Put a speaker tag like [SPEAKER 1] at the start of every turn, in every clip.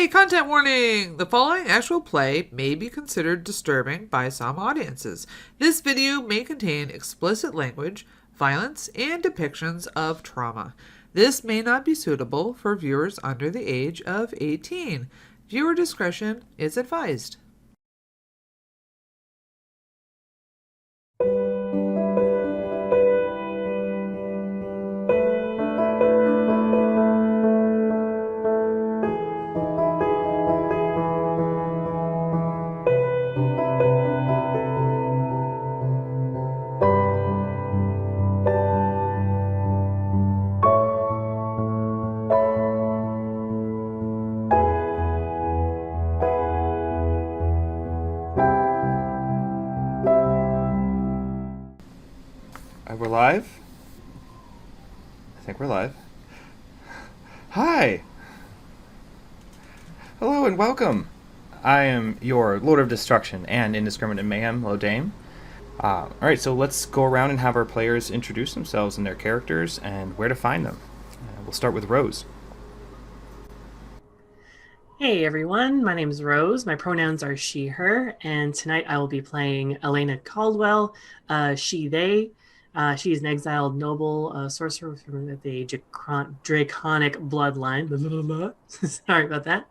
[SPEAKER 1] Content warning! The following actual play may be considered disturbing by some audiences. This video may contain explicit language, violence, and depictions of trauma. This may not be suitable for viewers under the age of 18. Viewer discretion is advised.
[SPEAKER 2] We're live? I think we're live. Hi! Hello and welcome! I am your Lord of Destruction and Indiscriminate Mayhem, Lodame. Alright, so let's go around and have our players introduce themselves and their characters and where to find them. We'll start with Rose.
[SPEAKER 3] Hey everyone, my name is Rose. My pronouns are she, her, and tonight I will be playing Elena Caldwell, she, they. She is an exiled noble sorcerer from the draconic bloodline. Blah, blah, blah. Sorry about that.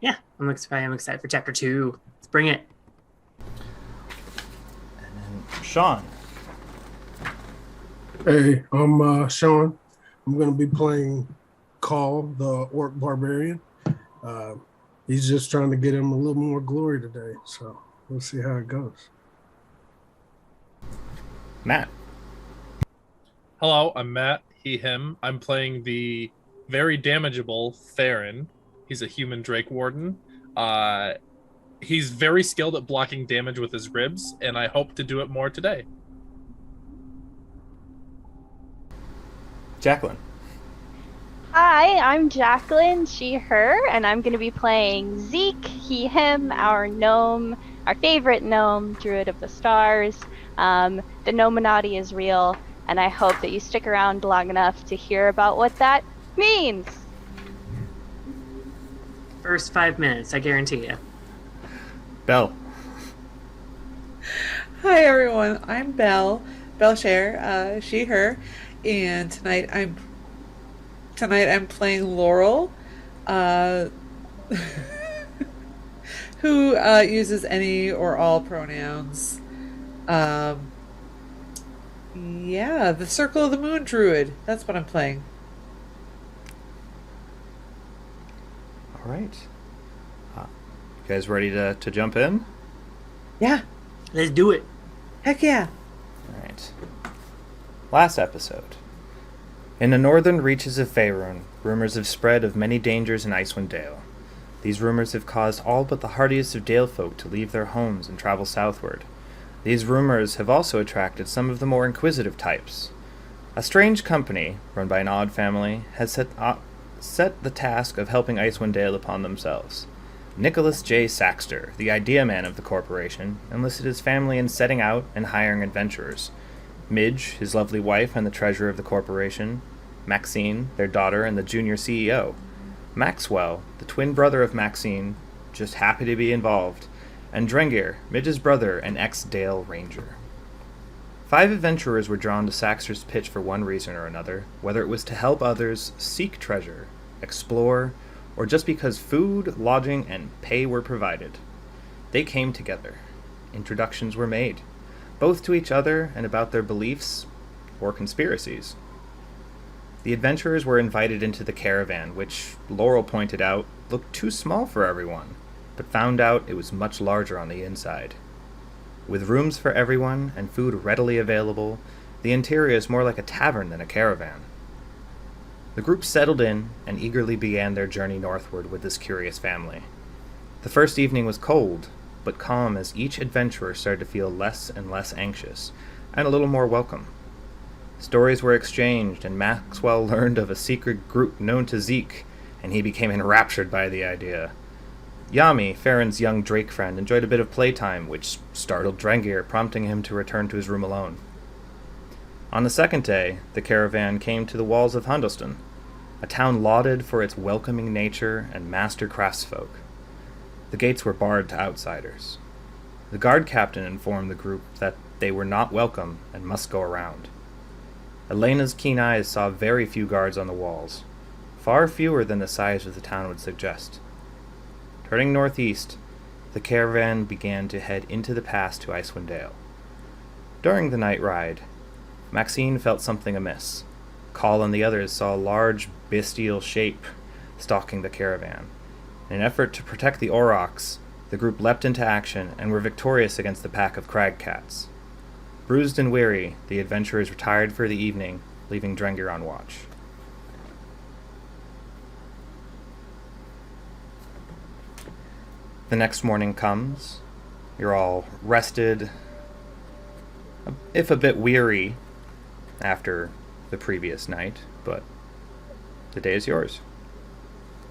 [SPEAKER 3] Yeah, I'm excited for chapter 2. Let's bring it.
[SPEAKER 2] And then Sean.
[SPEAKER 4] Hey, I'm Sean. I'm going to be playing Call, the Orc Barbarian. He's just trying to get him a little more glory today, so we'll see how it goes.
[SPEAKER 2] Matt.
[SPEAKER 5] Hello, I'm Matt, he, him. I'm playing the very damageable Theron. He's a human Drake Warden. He's very skilled at blocking damage with his ribs, and I hope to do it more today.
[SPEAKER 2] Jacqueline.
[SPEAKER 6] Hi, I'm Jacqueline, she, her, and I'm going to be playing Zeke, he, him, our gnome, our favorite gnome, Druid of the Stars. The Gnominati is real, and I hope that you stick around long enough to hear about what that means.
[SPEAKER 3] First 5 minutes, I guarantee you.
[SPEAKER 2] Belle.
[SPEAKER 1] Hi everyone, I'm Belle Share, she, her, and tonight I'm playing Laurel, who uses any or all pronouns. Yeah, the Circle of the Moon Druid. That's what I'm playing.
[SPEAKER 2] All right. You guys ready to jump in?
[SPEAKER 1] Yeah.
[SPEAKER 3] Let's do it.
[SPEAKER 1] Heck yeah.
[SPEAKER 2] All right. Last episode. In the northern reaches of Faerun, rumors have spread of many dangers in Icewind Dale. These rumors have caused all but the hardiest of Dale folk to leave their homes and travel southward. These rumors have also attracted some of the more inquisitive types. A strange company, run by an odd family, has set the task of helping Icewind Dale upon themselves. Nicholas J. Saxter, the idea man of the corporation, enlisted his family in setting out and hiring adventurers. Midge, his lovely wife and the treasurer of the corporation. Maxine, their daughter and the junior CEO. Maxwell, the twin brother of Maxine, just happy to be involved. And Drengir, Midge's brother and ex-Dale Ranger. 5 adventurers were drawn to Saxter's pitch for one reason or another, whether it was to help others seek treasure, explore, or just because food, lodging, and pay were provided. They came together. Introductions were made, both to each other and about their beliefs or conspiracies. The adventurers were invited into the caravan, which, Laurel pointed out, looked too small for everyone, but found out it was much larger on the inside. With rooms for everyone and food readily available, the interior is more like a tavern than a caravan. The group settled in and eagerly began their journey northward with this curious family. The first evening was cold, but calm as each adventurer started to feel less and less anxious, and a little more welcome. Stories were exchanged, and Maxwell learned of a secret group known to Zeke, and he became enraptured by the idea. Yami, Farron's young Drake friend, enjoyed a bit of playtime, which startled Drengir, prompting him to return to his room alone. On the second day, the caravan came to the walls of Hundleston. a town lauded for its welcoming nature and master craftsfolk. The gates were barred to outsiders. The guard captain informed the group that they were not welcome and must go around. Elena's keen eyes saw very few guards on the walls, far fewer than the size of the town would suggest. Turning northeast, the caravan began to head into the pass to Icewind Dale. During the night ride, Maxine felt something amiss. Call and the others saw a large, bestial shape stalking the caravan. In an effort to protect the aurochs, the group leapt into action and were victorious against the pack of crag cats. Bruised and weary, the adventurers retired for the evening, leaving Drengir on watch. The next morning comes. You're all rested, if a bit weary after the previous night, but the day is yours.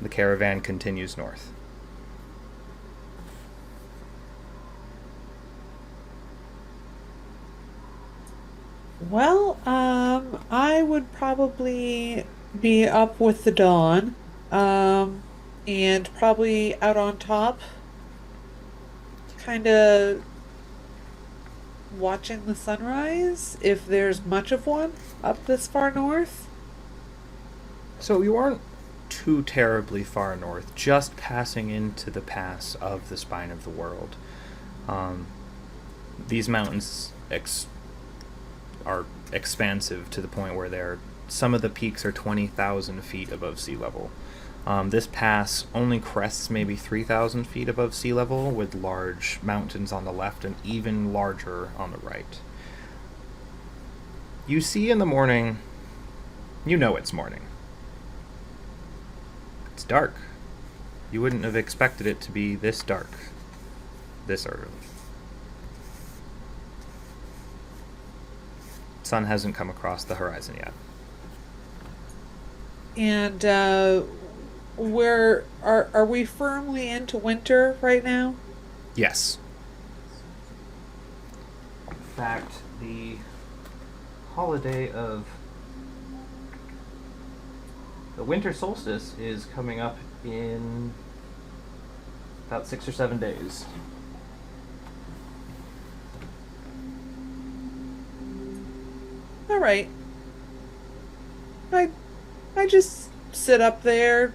[SPEAKER 2] The caravan continues north.
[SPEAKER 1] Well, I would probably be up with the dawn, and probably out on top, kind of watching the sunrise, if there's much of one up this far north.
[SPEAKER 2] So you aren't too terribly far north, just passing into the pass of the Spine of the World. These mountains are expansive to the point where some of the peaks are 20,000 feet above sea level. This pass only crests maybe 3,000 feet above sea level, with large mountains on the left and even larger on the right. You see in the morning, you know it's morning. It's dark. You wouldn't have expected it to be this dark, this early. Sun hasn't come across the horizon yet.
[SPEAKER 1] And, where are we firmly into winter right now?
[SPEAKER 2] Yes. In fact, the holiday of the winter solstice is coming up in about 6 or 7 days.
[SPEAKER 1] All right. I just sit up there,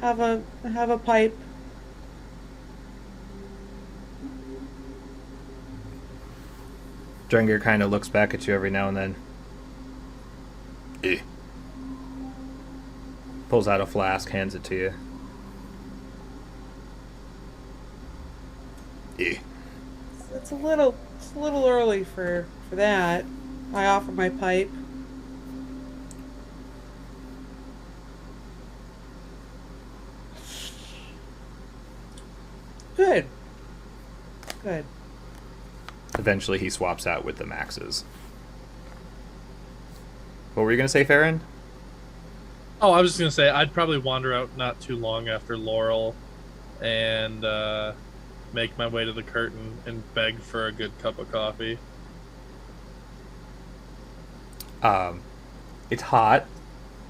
[SPEAKER 1] have a pipe.
[SPEAKER 2] Drengir kind of looks back at you every now and then. Pulls out a flask, hands it to you.
[SPEAKER 1] It's a little early for that. I offer my pipe. Good.
[SPEAKER 2] Eventually he swaps out with the maxes. What were you going to say, Farron?
[SPEAKER 5] Oh, I was just going to say, I'd probably wander out not too long after Laurel and make my way to the curtain and beg for a good cup of coffee.
[SPEAKER 2] It's hot.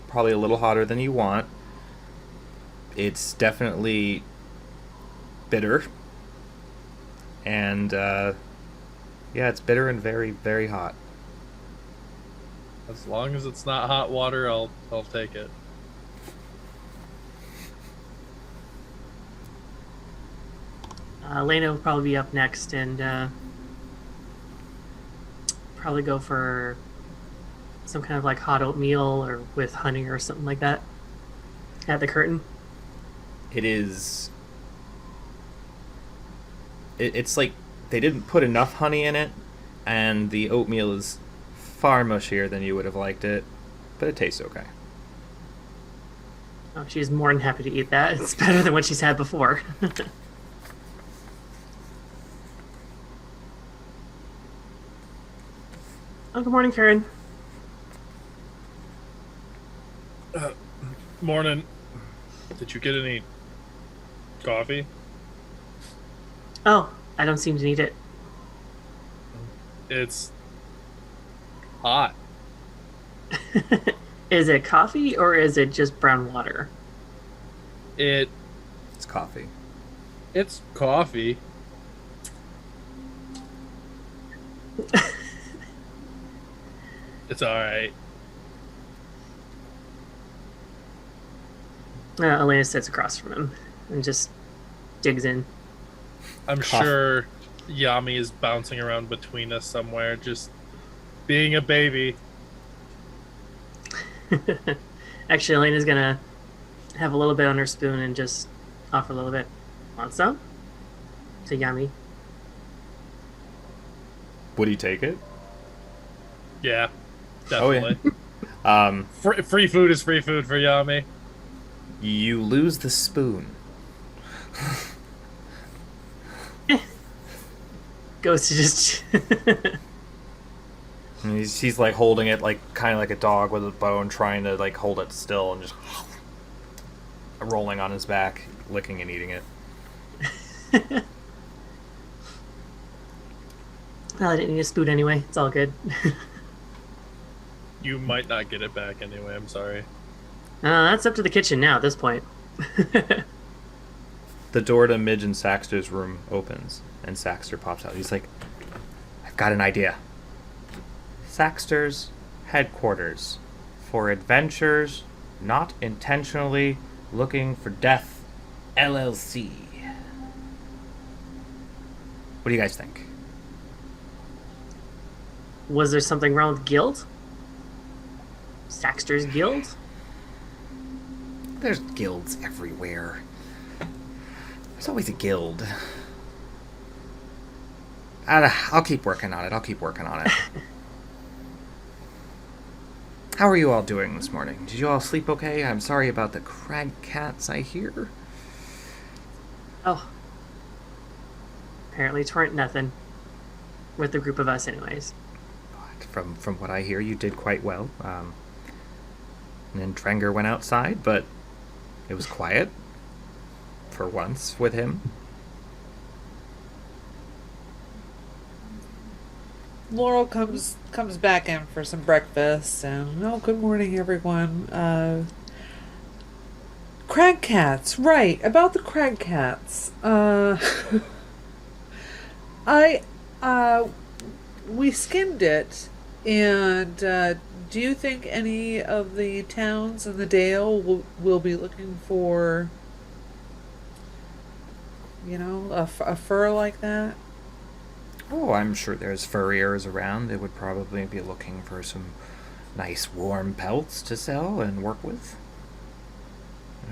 [SPEAKER 2] Probably a little hotter than you want. It's definitely bitter. And, yeah, it's bitter and very, very hot.
[SPEAKER 5] As long as it's not hot water, I'll take it.
[SPEAKER 3] Elena will probably be up next and probably go for some kind of like hot oatmeal or with honey or something like that at the curtain.
[SPEAKER 2] It's like they didn't put enough honey in it, and the oatmeal is far mushier than you would have liked it, but it tastes okay.
[SPEAKER 3] Oh, she's more than happy to eat that. It's better than what she's had before. Oh, good morning, Farron.
[SPEAKER 5] Morning. Did you get any coffee?
[SPEAKER 3] Oh, I don't seem to need it.
[SPEAKER 5] It's hot.
[SPEAKER 3] Is it coffee or is it just brown water?
[SPEAKER 5] It's
[SPEAKER 2] It's coffee.
[SPEAKER 5] coffee. It's all right.
[SPEAKER 3] Elena sits across from him and just digs in.
[SPEAKER 5] I'm
[SPEAKER 2] Cough.
[SPEAKER 5] sure Yami is bouncing around between us somewhere, just being a baby.
[SPEAKER 3] Actually, Elena's gonna have a little bit on her spoon and just offer a little bit. Want some? To Yami.
[SPEAKER 2] Would he take it?
[SPEAKER 5] Yeah,
[SPEAKER 2] Oh, yeah.
[SPEAKER 5] definitely. Free food is free food for Yami.
[SPEAKER 2] You lose the spoon.
[SPEAKER 3] Goes to just.
[SPEAKER 2] And he's like holding it like kind of like a dog with a bone, trying to like hold it still and just rolling on his back, licking and eating it.
[SPEAKER 3] Well, I didn't need a spoon anyway. It's all good.
[SPEAKER 5] You might not get it back anyway. I'm sorry.
[SPEAKER 3] That's up to the kitchen now at this point.
[SPEAKER 2] The door to Midge and Saxter's room opens, and Saxter pops out. He's like, I've got an idea. Saxter's headquarters for adventures not intentionally looking for death, LLC. What do you guys think?
[SPEAKER 3] Was there something wrong with Guild? Saxter's Guild?
[SPEAKER 2] There's guilds everywhere. There's always a guild. I'll keep working on it. How are you all doing this morning? Did you all sleep okay? I'm sorry about the crag cats I hear.
[SPEAKER 3] Oh. Apparently tweren't nothing. With the group of us anyways.
[SPEAKER 2] But from what I hear, you did quite well. And then Trenger went outside, but it was quiet. For once, with him.
[SPEAKER 1] Laurel comes back in for some breakfast, and good morning, everyone. Crag cats, right? About the crag cats. We skimmed it, and do you think any of the towns in the Dale will be looking for, a fur like that?
[SPEAKER 2] Oh, I'm sure there's furriers around. They would probably be looking for some nice warm pelts to sell and work with.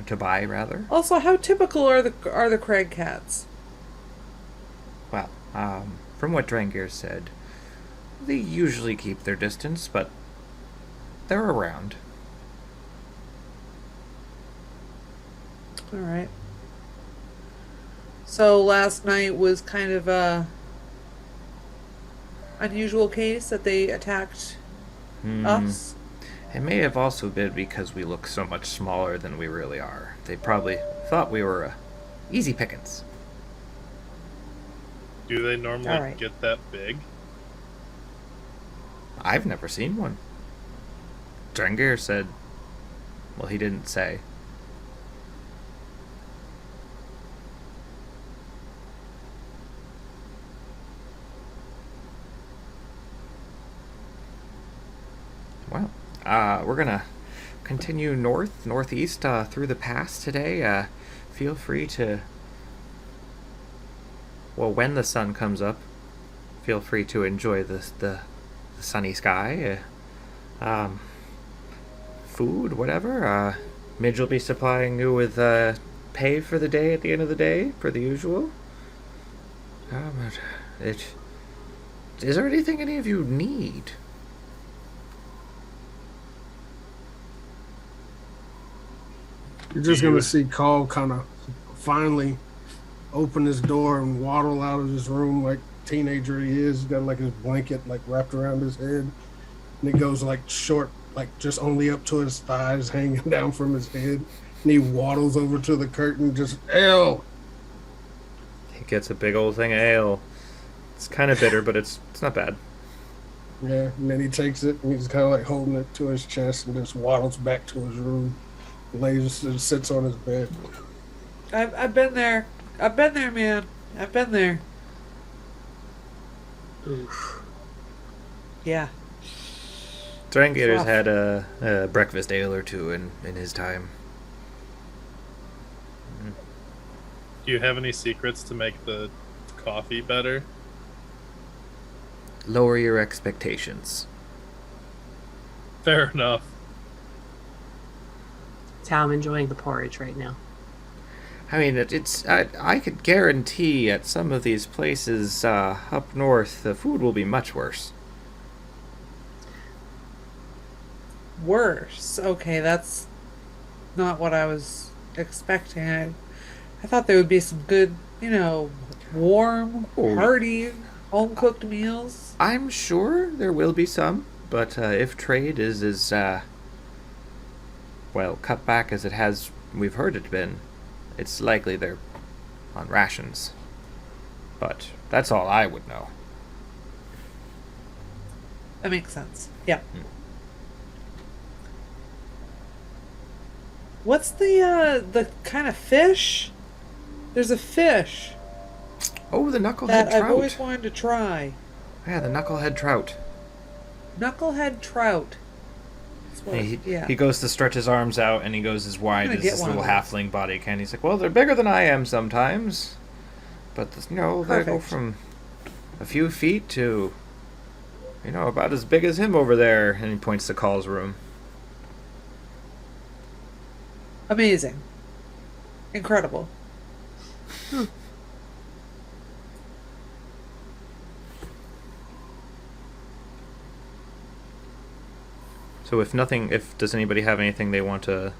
[SPEAKER 2] To buy, rather.
[SPEAKER 1] Also, how typical are the crag cats?
[SPEAKER 2] Well, from what Drangir said, they usually keep their distance, but they're around.
[SPEAKER 1] All right. So last night was kind of a unusual case that they attacked us.
[SPEAKER 2] It may have also been because we look so much smaller than we really are. They probably thought we were easy pickings.
[SPEAKER 5] Do they normally
[SPEAKER 1] All right.
[SPEAKER 5] get that big?
[SPEAKER 2] I've never seen one. Drangir said... Well, he didn't say. Well, we're gonna continue northeast through the pass today. Feel free to... Well, when the sun comes up, feel free to enjoy the sunny sky. Food, whatever. Midge will be supplying you with pay for the day at the end of the day, for the usual. Is there anything any of you need?
[SPEAKER 4] You're just gonna see Call kind of finally open his door and waddle out of his room like teenager he is. He's got like his blanket like wrapped around his head, and it goes like short, like just only up to his thighs, hanging down from his head. And he waddles over to the curtain, just ale.
[SPEAKER 2] He gets a big old thing of ale. It's kind of bitter, but it's not bad.
[SPEAKER 4] Yeah, and then he takes it and he's kind of like holding it to his chest and just waddles back to his room, lays and sits on his bed.
[SPEAKER 1] I've been there. I've been there, man. I've been there.
[SPEAKER 3] Oof.
[SPEAKER 1] Yeah.
[SPEAKER 2] Drangator's
[SPEAKER 1] Rough.
[SPEAKER 2] had a breakfast ale or two in his time.
[SPEAKER 5] Do you have any secrets to make the coffee better?
[SPEAKER 2] Lower your expectations.
[SPEAKER 5] Fair enough.
[SPEAKER 3] That's how I'm enjoying the porridge right now.
[SPEAKER 2] I mean, I could guarantee at some of these places up north, the food will be much worse.
[SPEAKER 1] Worse. Okay, that's not what I was expecting. I thought there would be some good, warm,
[SPEAKER 2] Oh.
[SPEAKER 1] hearty, home-cooked meals.
[SPEAKER 2] I'm sure there will be some, but if trade is as, cut back as we've heard it been, it's likely they're on rations. But that's all I would know.
[SPEAKER 1] That makes sense. Yeah. What's the kind of fish? There's a fish
[SPEAKER 2] Oh, the knucklehead
[SPEAKER 1] that
[SPEAKER 2] trout.
[SPEAKER 1] I've always wanted to try.
[SPEAKER 2] Yeah, the knucklehead trout.
[SPEAKER 1] Knucklehead trout. That's what
[SPEAKER 2] He goes to stretch his arms out, and he goes as wide
[SPEAKER 1] gonna
[SPEAKER 2] as
[SPEAKER 1] get
[SPEAKER 2] his
[SPEAKER 1] one of
[SPEAKER 2] little
[SPEAKER 1] those.
[SPEAKER 2] halfling body can. He's like, well, they're bigger than I am sometimes. But, they go
[SPEAKER 1] Perfect.
[SPEAKER 2] from a few feet to, about as big as him over there. And he points to Call's room.
[SPEAKER 1] Amazing. Incredible.
[SPEAKER 2] So does anybody have anything they want to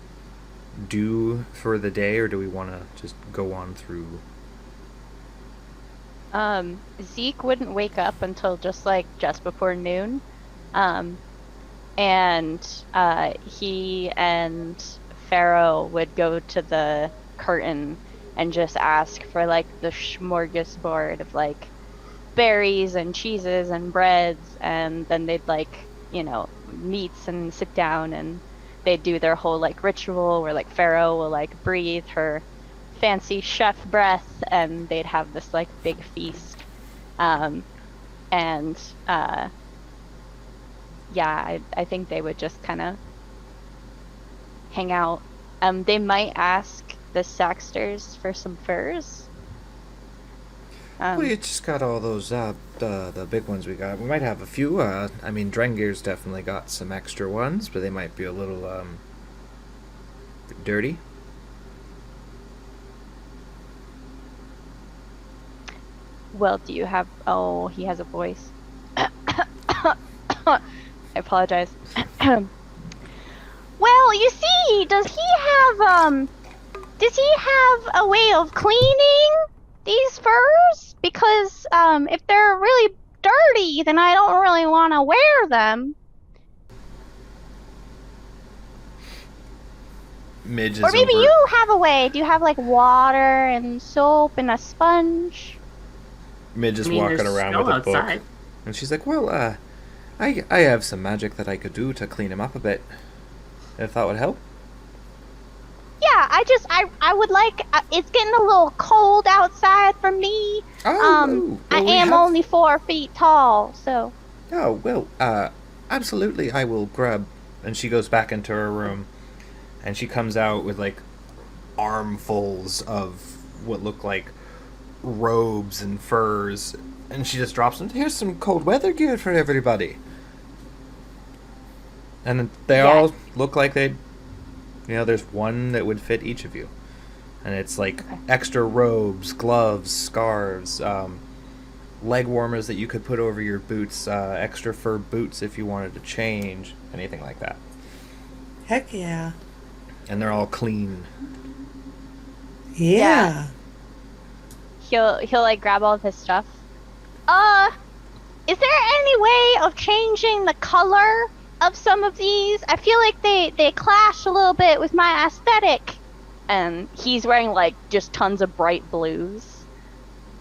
[SPEAKER 2] do for the day, or do we want to just go on through?
[SPEAKER 6] Zeke wouldn't wake up until just before noon. He and Pharaoh would go to the curtain and just ask for the smorgasbord of berries and cheeses and breads, and then they'd meats and sit down and they'd do their whole ritual where Pharaoh will breathe her fancy chef breath and they'd have this big feast. I think they would just kind of hang out. They might ask the Saxters for some furs.
[SPEAKER 2] We just got all those the big ones we got. We might have a few. Drengir's definitely got some extra ones, but they might be a little dirty.
[SPEAKER 6] Well, do you have... Oh, he has a voice. I apologize. Well, you see, does he have a way of cleaning these furs? Because, if they're really dirty, then I don't really want to wear them.
[SPEAKER 2] Midge is
[SPEAKER 6] Or maybe
[SPEAKER 2] over.
[SPEAKER 6] you have a way. Do you have, water and soap and a sponge?
[SPEAKER 2] Midge is
[SPEAKER 3] I mean,
[SPEAKER 2] walking
[SPEAKER 3] there's
[SPEAKER 2] around
[SPEAKER 3] snow
[SPEAKER 2] with a
[SPEAKER 3] outside.
[SPEAKER 2] book, and she's like, "Well, I have some magic that I could do to clean him up a bit. If that would help."
[SPEAKER 6] Yeah, I would like... it's getting a little cold outside for me.
[SPEAKER 2] Oh,
[SPEAKER 6] I am only 4 feet tall, so...
[SPEAKER 2] Oh, well, absolutely, I will grab... And she goes back into her room, and she comes out with, armfuls of what look like robes and furs, and she just drops them. Here's some cold weather gear for everybody. And they all look like they'd... there's one that would fit each of you. And it's extra robes, gloves, scarves, leg warmers that you could put over your boots, extra fur boots if you wanted to change, anything like that.
[SPEAKER 1] Heck yeah.
[SPEAKER 2] And they're all clean.
[SPEAKER 1] Yeah.
[SPEAKER 6] He'll grab all of his stuff. Is there any way of changing the color of some of these? I feel like they clash a little bit with my aesthetic. And he's wearing just tons of bright blues.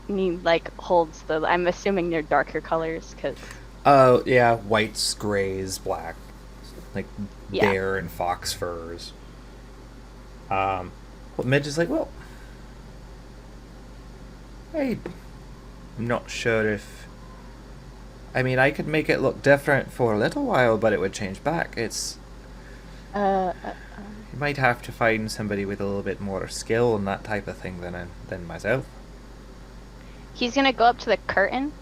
[SPEAKER 6] And he holds I'm assuming they're darker colors because
[SPEAKER 2] Oh, yeah, whites, grays, black, like
[SPEAKER 6] Yeah.
[SPEAKER 2] bear and fox furs. Well, Midge is like, well, I'm not sure if. I mean, I could make it look different for a little while, but it would change back. You might have to find somebody with a little bit more skill and that type of thing than myself.
[SPEAKER 6] He's gonna go up to the curtain.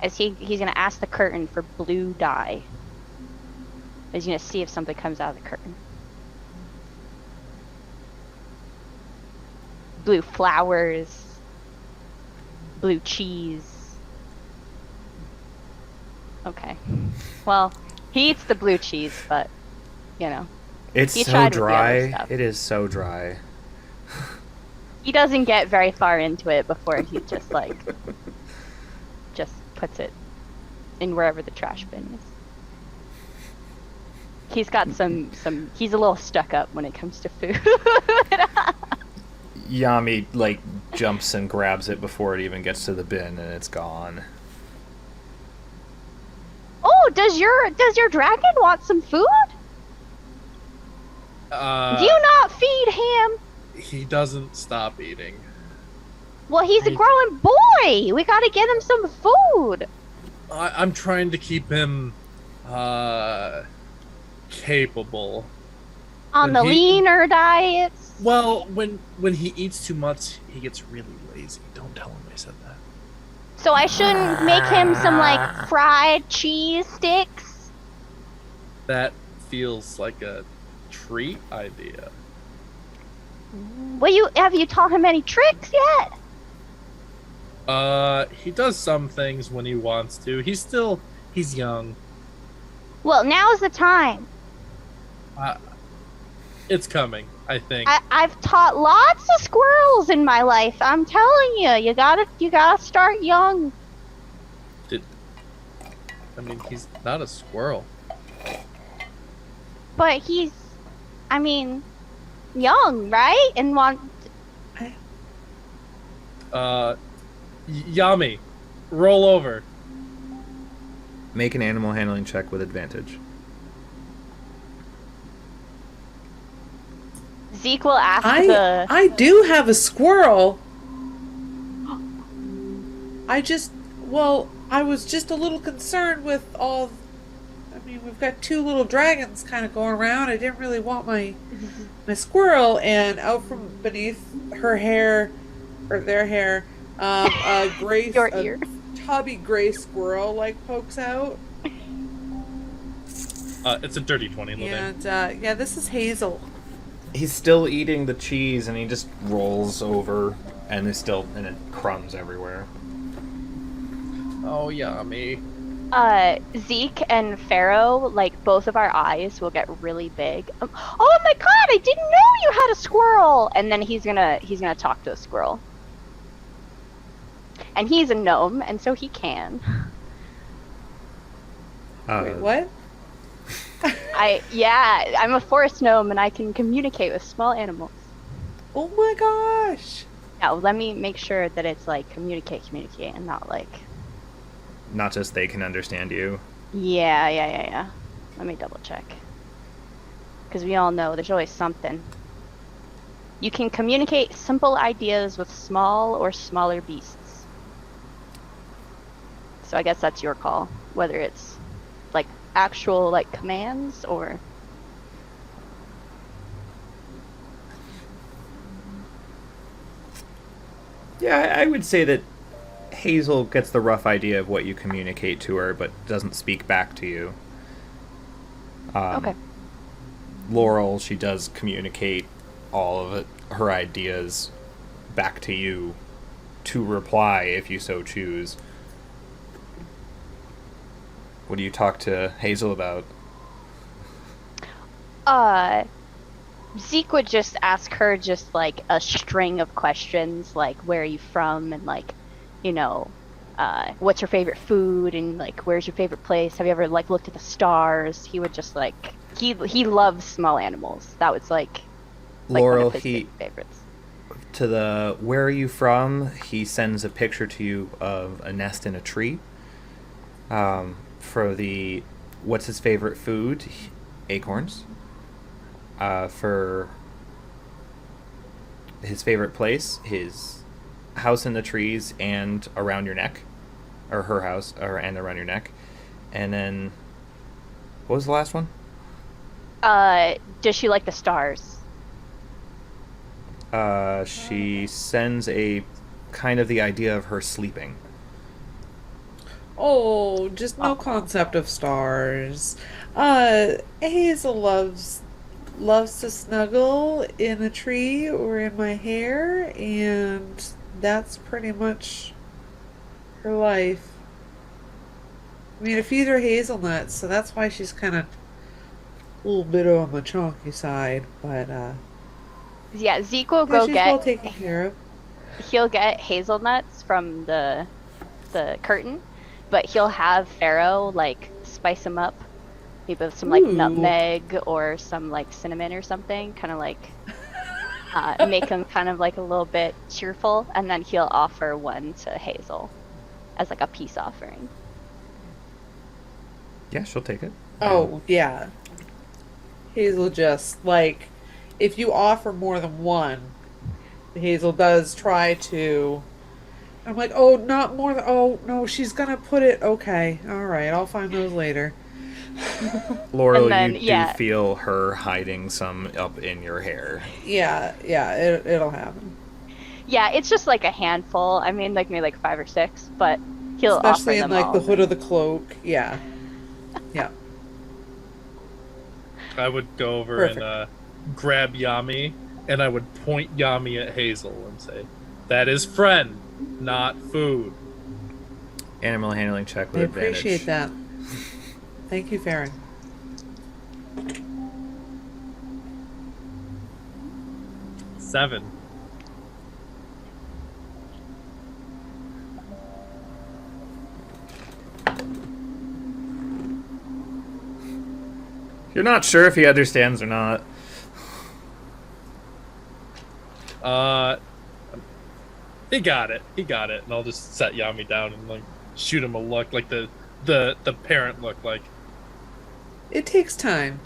[SPEAKER 6] He's gonna ask the curtain for blue dye. He's gonna see if something comes out of the curtain. Blue flowers. Blue cheese. Okay. Well, he eats the blue cheese, but you know.
[SPEAKER 2] It's
[SPEAKER 6] He
[SPEAKER 2] so
[SPEAKER 6] tried with the other
[SPEAKER 2] dry.
[SPEAKER 6] stuff.
[SPEAKER 2] It is so dry.
[SPEAKER 6] He doesn't get very far into it before he just like just puts it in wherever the trash bin is. He's got some he's a little stuck up when it comes to food.
[SPEAKER 2] Yami like jumps and grabs it before it even gets to the bin, and it's gone.
[SPEAKER 6] Oh, does your dragon want some food? Do you not feed him?
[SPEAKER 5] He doesn't stop eating.
[SPEAKER 6] Well, he's a growing boy. We gotta get him some food.
[SPEAKER 5] I'm trying to keep him capable.
[SPEAKER 6] On the
[SPEAKER 5] When
[SPEAKER 6] leaner diets.
[SPEAKER 5] Well, when he eats too much, he gets really lazy. Don't tell him I said that.
[SPEAKER 6] So I shouldn't make him some like fried cheese sticks.
[SPEAKER 5] That feels like a treat idea.
[SPEAKER 6] Well, have you taught him any tricks yet?
[SPEAKER 5] He does some things when he wants to. He's young.
[SPEAKER 6] Well, now's the time.
[SPEAKER 5] It's coming, I think.
[SPEAKER 6] I've taught lots of squirrels in my life. I'm telling you, you gotta start young.
[SPEAKER 5] He's not a squirrel.
[SPEAKER 6] But he's, young, right? And
[SPEAKER 5] Yami, roll over.
[SPEAKER 2] Make an animal handling check with advantage.
[SPEAKER 6] Zeke will ask
[SPEAKER 1] I do have a squirrel. I was just a little concerned with all. We've got two little dragons kind of going around. I didn't really want my squirrel, and out from beneath her hair, or their hair, a gray,
[SPEAKER 6] Your ear.
[SPEAKER 1] tubby gray squirrel pokes out.
[SPEAKER 5] It's a dirty 20, Levin.
[SPEAKER 1] And this is Hazel.
[SPEAKER 2] He's still eating the cheese, and he just rolls over, and it crumbs everywhere.
[SPEAKER 5] Oh, Yami.
[SPEAKER 6] Zeke and Pharaoh, both of our eyes will get really big. Oh my god, I didn't know you had a squirrel! And then he's gonna talk to a squirrel. And he's a gnome, and so he can.
[SPEAKER 1] Wait, what?
[SPEAKER 6] I'm a forest gnome, and I can communicate with small animals.
[SPEAKER 1] Oh my gosh!
[SPEAKER 6] Now, let me make sure that it's communicate, and not
[SPEAKER 2] Not just they can understand you.
[SPEAKER 6] Yeah. Let me double check. Because we all know there's always something. You can communicate simple ideas with small or smaller beasts. So I guess that's your call, whether it's actual commands or.
[SPEAKER 2] Yeah, I would say that Hazel gets the rough idea of what you communicate to her, but doesn't speak back to you.
[SPEAKER 6] Okay.
[SPEAKER 2] Laurel, she does communicate all of her ideas back to you to reply if you so choose. What do you talk to Hazel about?
[SPEAKER 6] Zeke would just ask her a string of questions, where are you from, and what's your favorite food, and where's your favorite place? Have you ever looked at the stars? He would just he loves small animals. That was
[SPEAKER 2] Laurel,
[SPEAKER 6] one of his big favorites.
[SPEAKER 2] To the where are you from? He sends a picture to you of a nest in a tree. For the what's his favorite food? Acorns. For his favorite place, his house in the trees and around your neck, or her house, and around your neck. And then, what was the last one?
[SPEAKER 6] Does she like the stars?
[SPEAKER 2] She sends a kind of the idea of her sleeping.
[SPEAKER 1] Oh, just no concept of stars. Hazel loves to snuggle in a tree or in my hair, and that's pretty much her life. I mean, I feed her hazelnuts, so that's why she's kind of a little bit on the chunky side. But
[SPEAKER 6] Yeah, Zeke will
[SPEAKER 1] yeah,
[SPEAKER 6] go
[SPEAKER 1] she's well
[SPEAKER 6] get.
[SPEAKER 1] taken care of.
[SPEAKER 6] He'll get hazelnuts from the curtain, but he'll have Pharaoh like spice them up, maybe with some like
[SPEAKER 1] Ooh.
[SPEAKER 6] nutmeg or some like cinnamon or something, kind of like make him kind of like a little bit cheerful, and then he'll offer one to Hazel as like a peace offering.
[SPEAKER 2] Yeah, she'll take it.
[SPEAKER 1] Oh, yeah. Hazel just, like, if you offer more than one, Hazel does try to. I'm like, oh, not more than. Oh, no, she's gonna put it. Okay, alright, I'll find those later.
[SPEAKER 2] Laurel,
[SPEAKER 6] And then,
[SPEAKER 2] you do
[SPEAKER 6] yeah.
[SPEAKER 2] feel her hiding some up in your hair.
[SPEAKER 1] Yeah, it'll happen.
[SPEAKER 6] Yeah, it's just like a handful. I mean, like maybe like 5 or 6, but he'll
[SPEAKER 1] Especially
[SPEAKER 6] offer
[SPEAKER 1] in,
[SPEAKER 6] them
[SPEAKER 1] like,
[SPEAKER 6] all.
[SPEAKER 1] the hood of the cloak. Yeah. Yeah.
[SPEAKER 5] I would go over
[SPEAKER 1] Perfect.
[SPEAKER 5] and grab Yami, and I would point Yami at Hazel and say, "That is friend, not food."
[SPEAKER 2] Animal handling check with
[SPEAKER 1] I
[SPEAKER 2] advantage.
[SPEAKER 1] appreciate that. Thank you, Farron.
[SPEAKER 5] Seven.
[SPEAKER 2] You're not sure if he understands or not.
[SPEAKER 5] He got it. He got it. And I'll just set Yami down and like shoot him a look, like the parent look, like.
[SPEAKER 1] It takes time.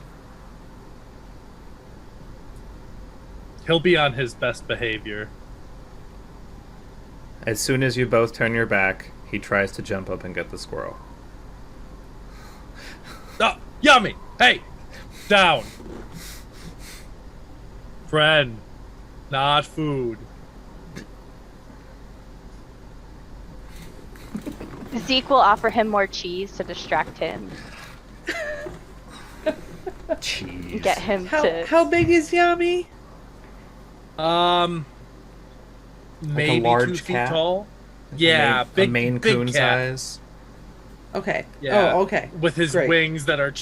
[SPEAKER 5] He'll be on his best behavior.
[SPEAKER 2] As soon as you both turn your back, he tries to jump up and get the squirrel.
[SPEAKER 5] Oh, Yami! Hey! Down! Friend, not food.
[SPEAKER 6] Zeke will offer him more cheese to distract him,
[SPEAKER 2] Jeez.
[SPEAKER 6] get him to.
[SPEAKER 1] How big is Yami?
[SPEAKER 5] Maybe
[SPEAKER 2] large
[SPEAKER 5] 2 feet
[SPEAKER 2] cat?
[SPEAKER 5] tall. Yeah,
[SPEAKER 2] a Maine
[SPEAKER 5] big
[SPEAKER 2] Coon
[SPEAKER 5] cat.
[SPEAKER 2] size.
[SPEAKER 1] Okay.
[SPEAKER 5] Yeah.
[SPEAKER 1] Oh, okay.
[SPEAKER 5] With his
[SPEAKER 1] Great.
[SPEAKER 5] wings that are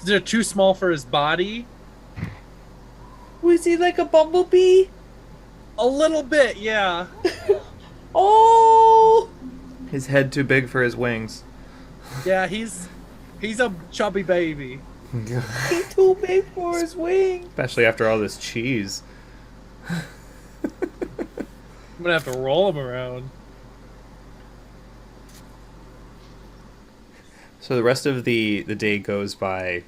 [SPEAKER 5] they're too small for his body.
[SPEAKER 1] Was he like a bumblebee?
[SPEAKER 5] A little bit, yeah.
[SPEAKER 1] Oh!
[SPEAKER 2] His head too big for his wings.
[SPEAKER 5] Yeah, he's a chubby baby.
[SPEAKER 1] He's too big for his wings.
[SPEAKER 2] Especially after all this cheese.
[SPEAKER 5] I'm gonna have to roll him around.
[SPEAKER 2] So the rest of the day goes by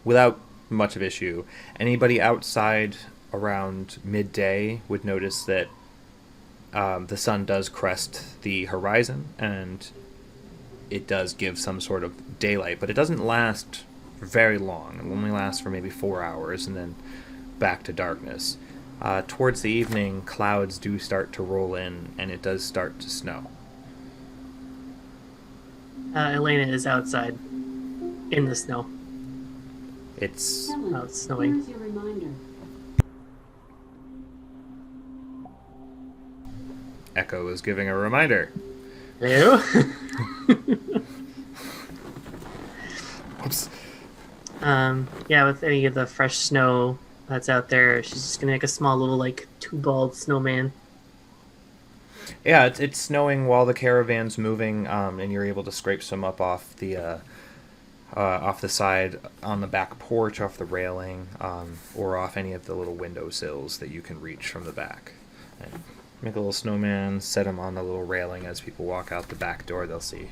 [SPEAKER 2] without much of issue. Anybody outside around midday would notice that the sun does crest the horizon, and it does give some sort of daylight, but it doesn't last very long. It only lasts for maybe 4 hours, and then back to darkness. Towards the evening, clouds do start to roll in, and it does start to snow.
[SPEAKER 3] Elena is outside in the snow.
[SPEAKER 2] It's
[SPEAKER 3] Oh, it's snowing.
[SPEAKER 7] Here's your reminder.
[SPEAKER 2] Echo is giving a reminder.
[SPEAKER 3] Ew.
[SPEAKER 2] Oops.
[SPEAKER 3] Yeah, with any of the fresh snow that's out there, she's just gonna make a small little like 2-balled snowman.
[SPEAKER 2] Yeah, it's snowing while the caravan's moving, and you're able to scrape some up off the side on the back porch, off the railing, or off any of the little windowsills that you can reach from the back. And make a little snowman, set him on the little railing as people walk out the back door. They'll see.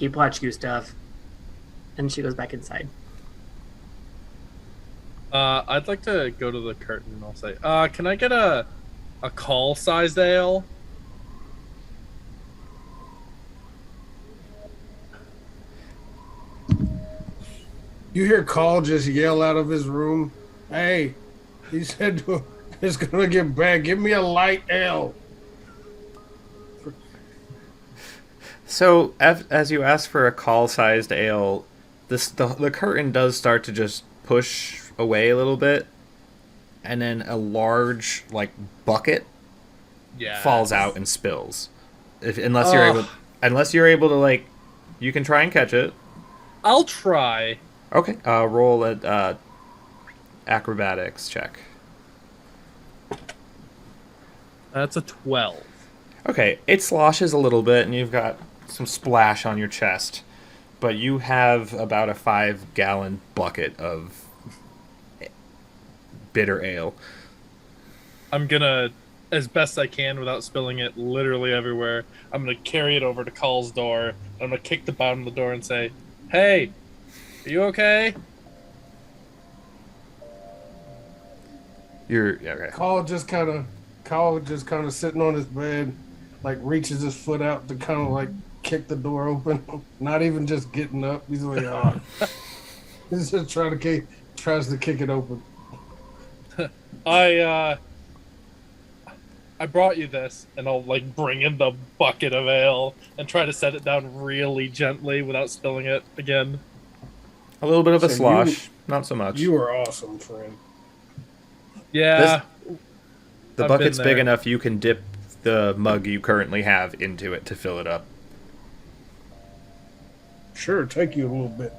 [SPEAKER 3] keep watch, Gustav. And she goes back inside.
[SPEAKER 5] I'd like to go to the curtain and I'll say, can I get a call-sized ale?
[SPEAKER 4] You hear Call just yell out of his room, "Hey," he said to him, "It's gonna get bad. Give me a light ale."
[SPEAKER 2] So, as you ask for a call-sized ale, the curtain does start to just push away a little bit, and then a large bucket falls out and spills. Unless you're able to you can try and catch it.
[SPEAKER 5] I'll try.
[SPEAKER 2] Okay. Roll a acrobatics check.
[SPEAKER 5] That's a 12.
[SPEAKER 2] Okay, it sloshes a little bit, and you've got some splash on your chest, but you have about a 5-gallon bucket of bitter ale.
[SPEAKER 5] I'm gonna, as best I can without spilling it literally everywhere, I'm gonna carry it over to Call's door. I'm gonna kick the bottom of the door and say, "Hey, are you okay?"
[SPEAKER 2] Okay.
[SPEAKER 4] Call just kind of sitting on his bed, reaches his foot out to kind of kick the door open. Not even just getting up. He's like, oh. He's just tries to kick it open.
[SPEAKER 5] I brought you this, and I'll bring in the bucket of ale and try to set it down really gently without spilling it again.
[SPEAKER 2] A little bit of a slosh, not so much.
[SPEAKER 4] You are awesome, friend.
[SPEAKER 5] Yeah.
[SPEAKER 2] The bucket's big enough you can dip the mug you currently have into it to fill it up.
[SPEAKER 4] Sure, take you a little bit.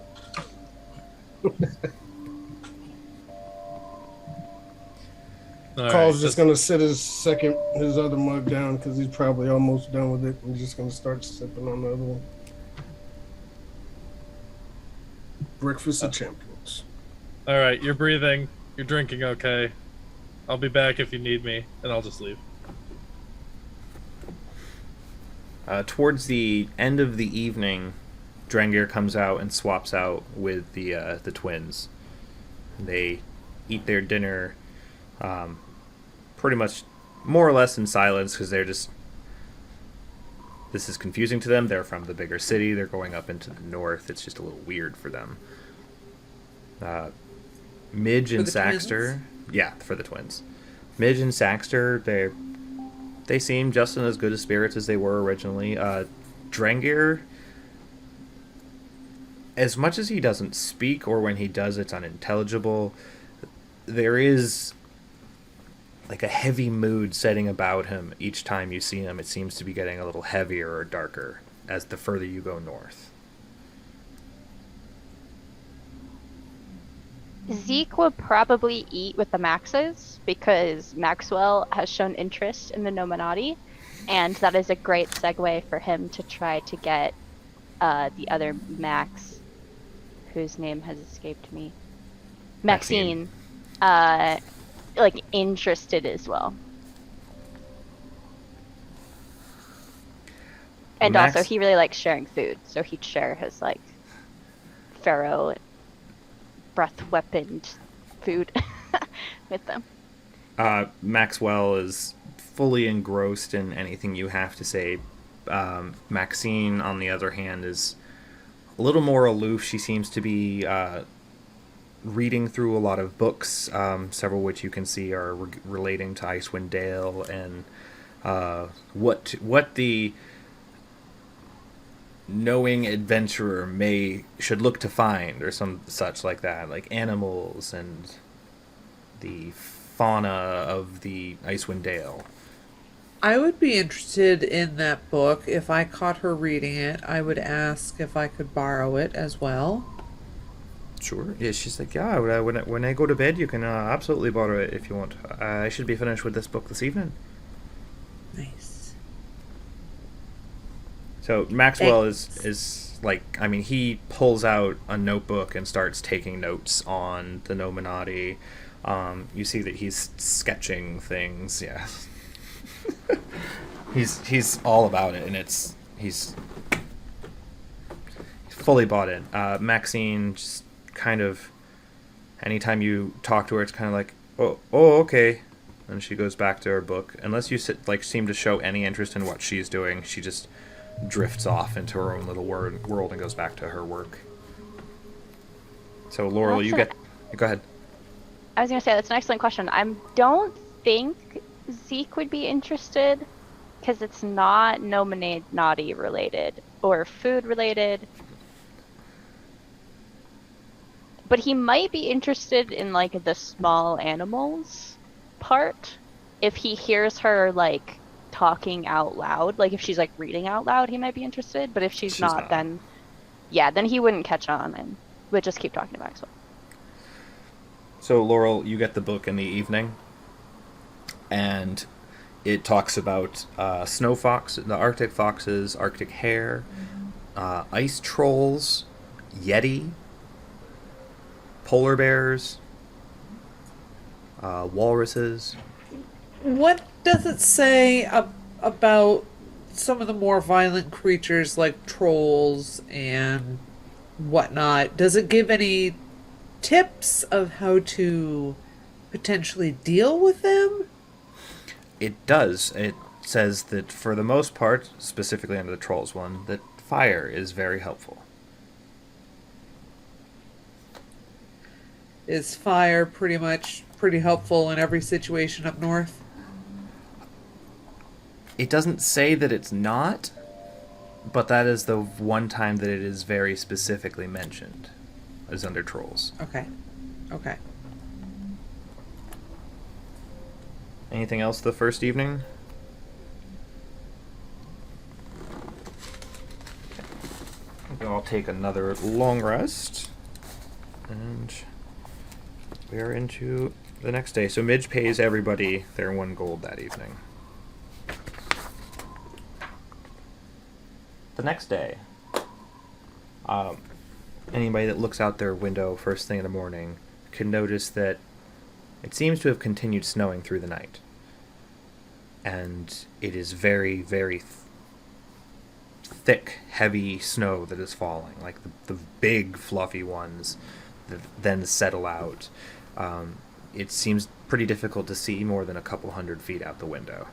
[SPEAKER 4] Carl's just going to sit his other mug down because he's probably almost done with it. He's just going to start sipping on the other one. Breakfast of Champions.
[SPEAKER 5] All right, you're breathing. You're drinking okay. I'll be back if you need me, and I'll just leave.
[SPEAKER 2] Towards the end of the evening, Drengir comes out and swaps out with the twins. They eat their dinner pretty much more or less in silence because this is confusing to them. They're from the bigger city. They're going up into the north. It's just a little weird for them. Midge and Saxter... Yeah, for the twins. Midge and Saxter, they seem just in as good a spirits as they were originally. Drengir, as much as he doesn't speak, or when he does it's unintelligible, there is a heavy mood setting about him each time you see him. It seems to be getting a little heavier or darker as the further you go north.
[SPEAKER 6] Zeke would probably eat with the Maxes because Maxwell has shown interest in the Nominati, and that is a great segue for him to try to get the other Max, whose name has escaped me, Maxine, interested as well. And also, he really likes sharing food, so he'd share his pharaoh breath weaponed food with them.
[SPEAKER 2] Maxwell is fully engrossed in anything you have to say. Maxine, on the other hand, is a little more aloof. She seems to be reading through a lot of books, several which you can see are relating to Icewind Dale and what the knowing adventurer should look to find, or some such like that, like animals and the fauna of the Icewind Dale.
[SPEAKER 1] I would be interested in that book. If I caught her reading it, I would ask if I could borrow it as well.
[SPEAKER 2] Sure. Yeah, she's like, yeah, when I go to bed, you can absolutely borrow it if you want. I should be finished with this book this evening.
[SPEAKER 1] Nice.
[SPEAKER 2] So Maxwell is he pulls out a notebook and starts taking notes on the Nominati. You see that he's sketching things. Yeah. he's all about it, and he's fully bought in. Maxine just kind of, anytime you talk to her, it's kind of like, oh, okay. And she goes back to her book. Unless you seem to show any interest in what she's doing, she just drifts off into her own little world and goes back to her work. So Laurel, go ahead.
[SPEAKER 6] I was going to say, that's an excellent question. I don't think Zeke would be interested because it's not Nominate Naughty related or food related. But he might be interested in like the small animals part. If he hears her like talking out loud, like if she's like reading out loud, he might be interested. But if she's not, then he wouldn't catch on and would just keep talking to Maxwell.
[SPEAKER 2] So Laurel, you get the book in the evening, and it talks about snow fox, the Arctic foxes, Arctic hare, ice trolls, yeti, polar bears, walruses.
[SPEAKER 1] What does it say about some of the more violent creatures like trolls and whatnot? Does it give any tips of how to potentially deal with them?
[SPEAKER 2] It does. It says that for the most part, specifically under the trolls one, that fire is very helpful.
[SPEAKER 1] Is fire pretty helpful in every situation up north?
[SPEAKER 2] It doesn't say that it's not, but that is the one time that it is very specifically mentioned, is under trolls.
[SPEAKER 1] Okay.
[SPEAKER 2] Anything else the first evening? Okay. I'll take another long rest, and we are into the next day. So Midge pays everybody their 1 gold that evening. The next day, anybody that looks out their window first thing in the morning can notice that it seems to have continued snowing through the night. And it is very, very thick, heavy snow that is falling, like the big, fluffy ones that then settle out. It seems pretty difficult to see more than a couple 100 feet out the window.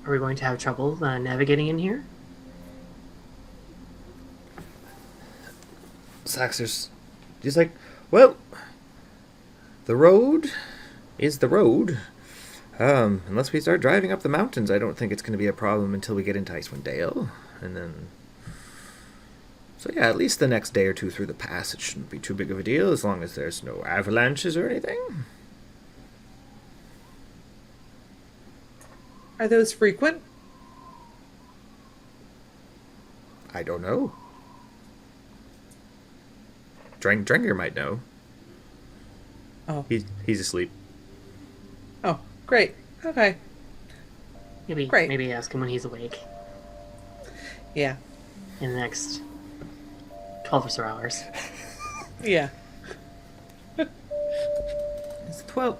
[SPEAKER 3] Are we going to have trouble navigating in here?
[SPEAKER 2] Saxer's just like, well, the road is the road. Unless we start driving up the mountains, I don't think it's going to be a problem until we get into Icewind Dale. And then... So yeah, at least the next day or two through the pass, it shouldn't be too big of a deal, as long as there's no avalanches or anything.
[SPEAKER 1] Are those frequent?
[SPEAKER 2] I don't know. Drenger might know.
[SPEAKER 1] Oh.
[SPEAKER 2] He's asleep.
[SPEAKER 1] Oh, great. Okay.
[SPEAKER 3] Maybe ask him when he's awake.
[SPEAKER 1] Yeah.
[SPEAKER 3] In the next 12 or so hours.
[SPEAKER 1] Yeah. It's 12.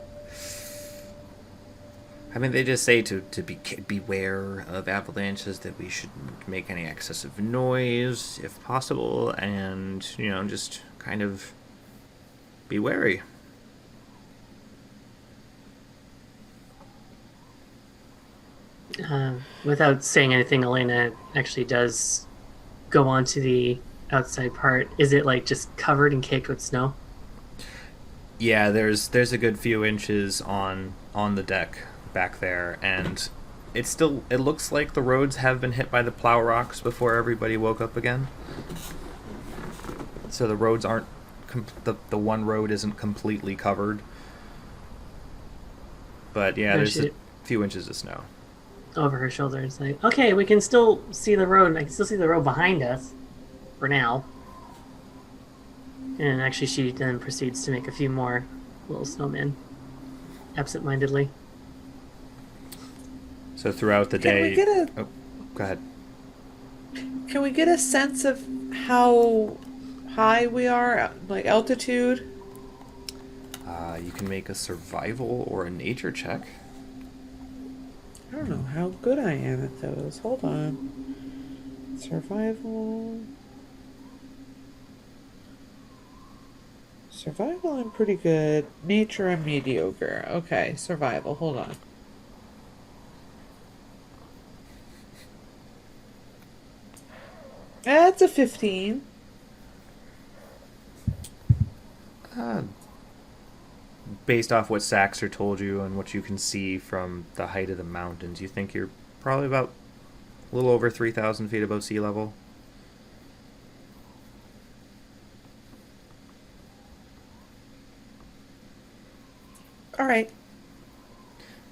[SPEAKER 2] I mean, they just say to beware of avalanches, that we shouldn't make any excessive noise if possible, and, just kind of be wary.
[SPEAKER 3] Without saying anything, Elena actually does go on to the outside part. Is it like just covered and caked with snow?
[SPEAKER 2] Yeah, there's a good few inches on the deck back there, and it looks like the roads have been hit by the plow rocks before everybody woke up again. So the roads aren't the one road isn't completely covered. But yeah, there's a few inches of snow.
[SPEAKER 3] Over her shoulder, it's like, okay, we can still see the road. I can still see the road behind us, for now. And actually, she then proceeds to make a few more little snowmen, absent-mindedly.
[SPEAKER 2] So throughout the day... Oh, go ahead.
[SPEAKER 1] Can we get a sense of how high we are, like altitude?
[SPEAKER 2] You can make a survival or a nature check.
[SPEAKER 1] don't know how good I am at those. Hold on. Survival. Survival, I'm pretty good. Nature, I'm mediocre. Okay, survival. Hold on. That's a 15.
[SPEAKER 2] Based off what Saxer told you and what you can see from the height of the mountains, you think you're probably about a little over 3,000 feet above sea level.
[SPEAKER 1] All right.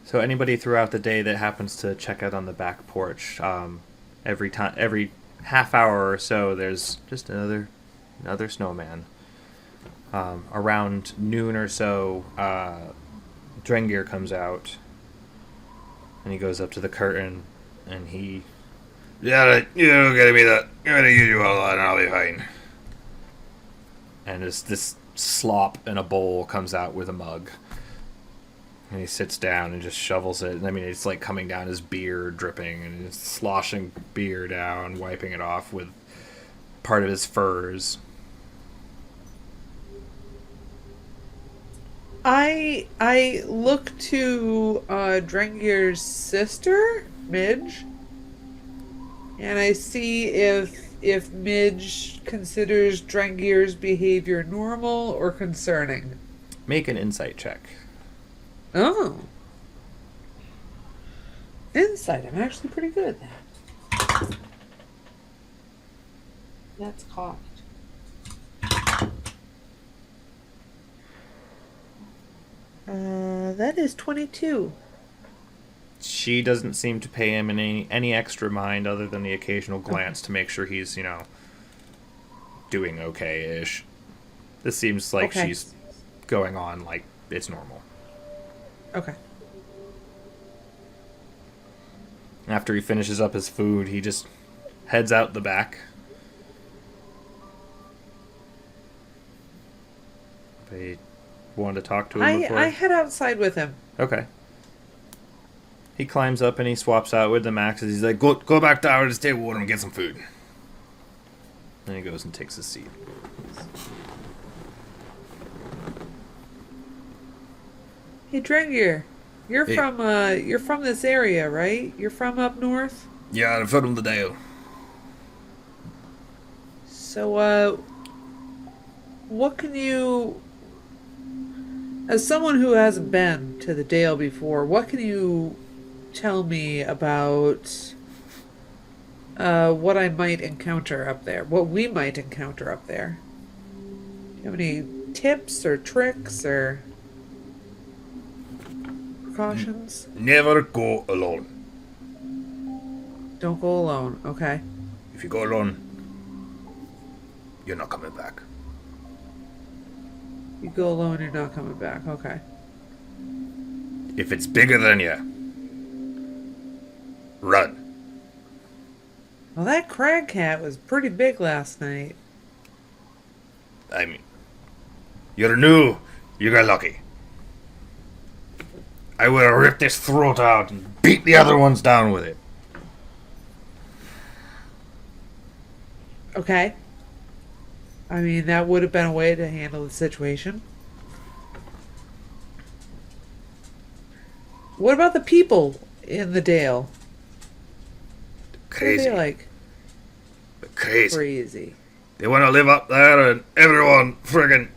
[SPEAKER 2] So anybody throughout the day that happens to check out on the back porch, every half hour or so, there's just another snowman. Around noon or so, Drengir comes out, and he goes up to the curtain, and he, yeah, you don't gotta be that. You gotta give you all that, and I'll be fine. And this slop in a bowl comes out with a mug. And he sits down and just shovels it. I mean, it's like coming down his beard, dripping, and he's sloshing beer down, wiping it off with part of his furs.
[SPEAKER 1] I look to Drengir's sister, Midge, and I see if Midge considers Drengir's behavior normal or concerning.
[SPEAKER 2] Make an insight check.
[SPEAKER 1] Oh. Insight. I'm actually pretty good at that. That's cocked. That is 22.
[SPEAKER 2] She doesn't seem to pay him any extra mind other than the occasional glance to make sure he's, doing okay-ish. This seems like she's going on like it's normal.
[SPEAKER 1] Okay.
[SPEAKER 2] After he finishes up his food, he just heads out the back. They wanted to talk to him before?
[SPEAKER 1] I head outside with him.
[SPEAKER 2] Okay. He climbs up and he swaps out with the Maxes. He's like, go back down to the stable and get some food. Then he goes and takes his seat.
[SPEAKER 1] Hey, Drengir, you're from this area, right? You're from up north?
[SPEAKER 2] Yeah, I'm from the Dale.
[SPEAKER 1] So, what can you, as someone who hasn't been to the Dale before, what can you tell me about what I might encounter up there? What we might encounter up there? Do you have any tips or tricks or precautions?
[SPEAKER 7] Never go alone.
[SPEAKER 1] Don't go alone. Okay.
[SPEAKER 7] If you go alone, you're not coming back.
[SPEAKER 1] You go alone, you're not coming back. Okay.
[SPEAKER 7] If it's bigger than you, run.
[SPEAKER 1] Well, that crag cat was pretty big last night.
[SPEAKER 7] I mean, you're new. You got lucky. I will rip this throat out and beat the other ones down with it.
[SPEAKER 1] Okay. I mean, that would have been a way to handle the situation. What about the people in the Dale?
[SPEAKER 7] Crazy.
[SPEAKER 1] What are they like?
[SPEAKER 7] Crazy.
[SPEAKER 1] Crazy.
[SPEAKER 7] They want to live up there and everyone friggin'...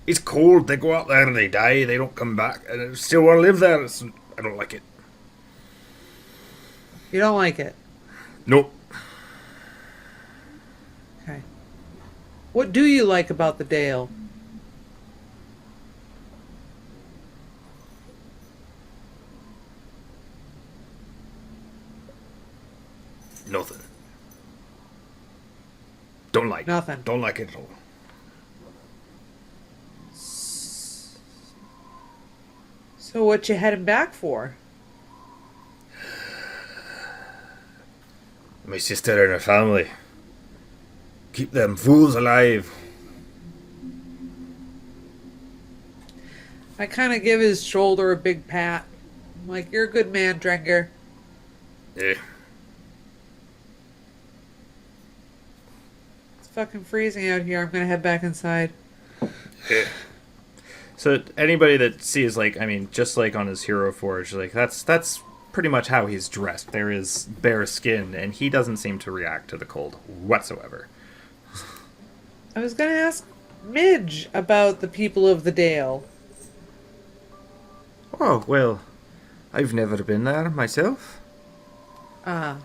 [SPEAKER 7] It's cold. They go out there and they die. They don't come back. And they still want to live there. I don't like it.
[SPEAKER 1] You don't like it?
[SPEAKER 7] Nope.
[SPEAKER 1] Okay. What do you like about the Dale?
[SPEAKER 7] Nothing. Don't like it.
[SPEAKER 1] Nothing.
[SPEAKER 7] Don't like it at all.
[SPEAKER 1] So what you heading back for?
[SPEAKER 7] My sister and her family. Keep them fools alive.
[SPEAKER 1] I kind of give his shoulder a big pat. I'm like, you're a good man, Drengir.
[SPEAKER 7] Eh.
[SPEAKER 1] It's fucking freezing out here. I'm gonna head back inside.
[SPEAKER 7] Eh.
[SPEAKER 2] So anybody that sees, like, I mean, just like on his hero forge, like that's pretty much how he's dressed. There is bare skin, and he doesn't seem to react to the cold whatsoever.
[SPEAKER 1] I was gonna ask Midge about the people of the Dale.
[SPEAKER 2] Oh, well, I've never been there myself.
[SPEAKER 1] Ah,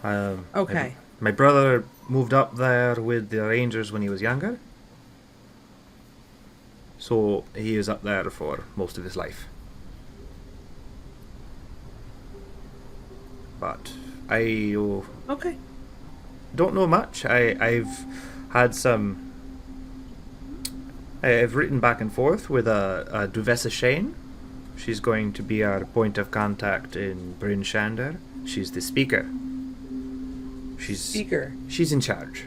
[SPEAKER 2] Um,
[SPEAKER 1] okay.
[SPEAKER 2] My brother moved up there with the Rangers when he was younger. So he is up there for most of his life. But I
[SPEAKER 1] Okay.
[SPEAKER 2] don't know much. I've had some. I've written back and forth with a Duvessa Shane. She's going to be our point of contact in Bryn Shander. She's the speaker.
[SPEAKER 1] Speaker.
[SPEAKER 2] She's in charge.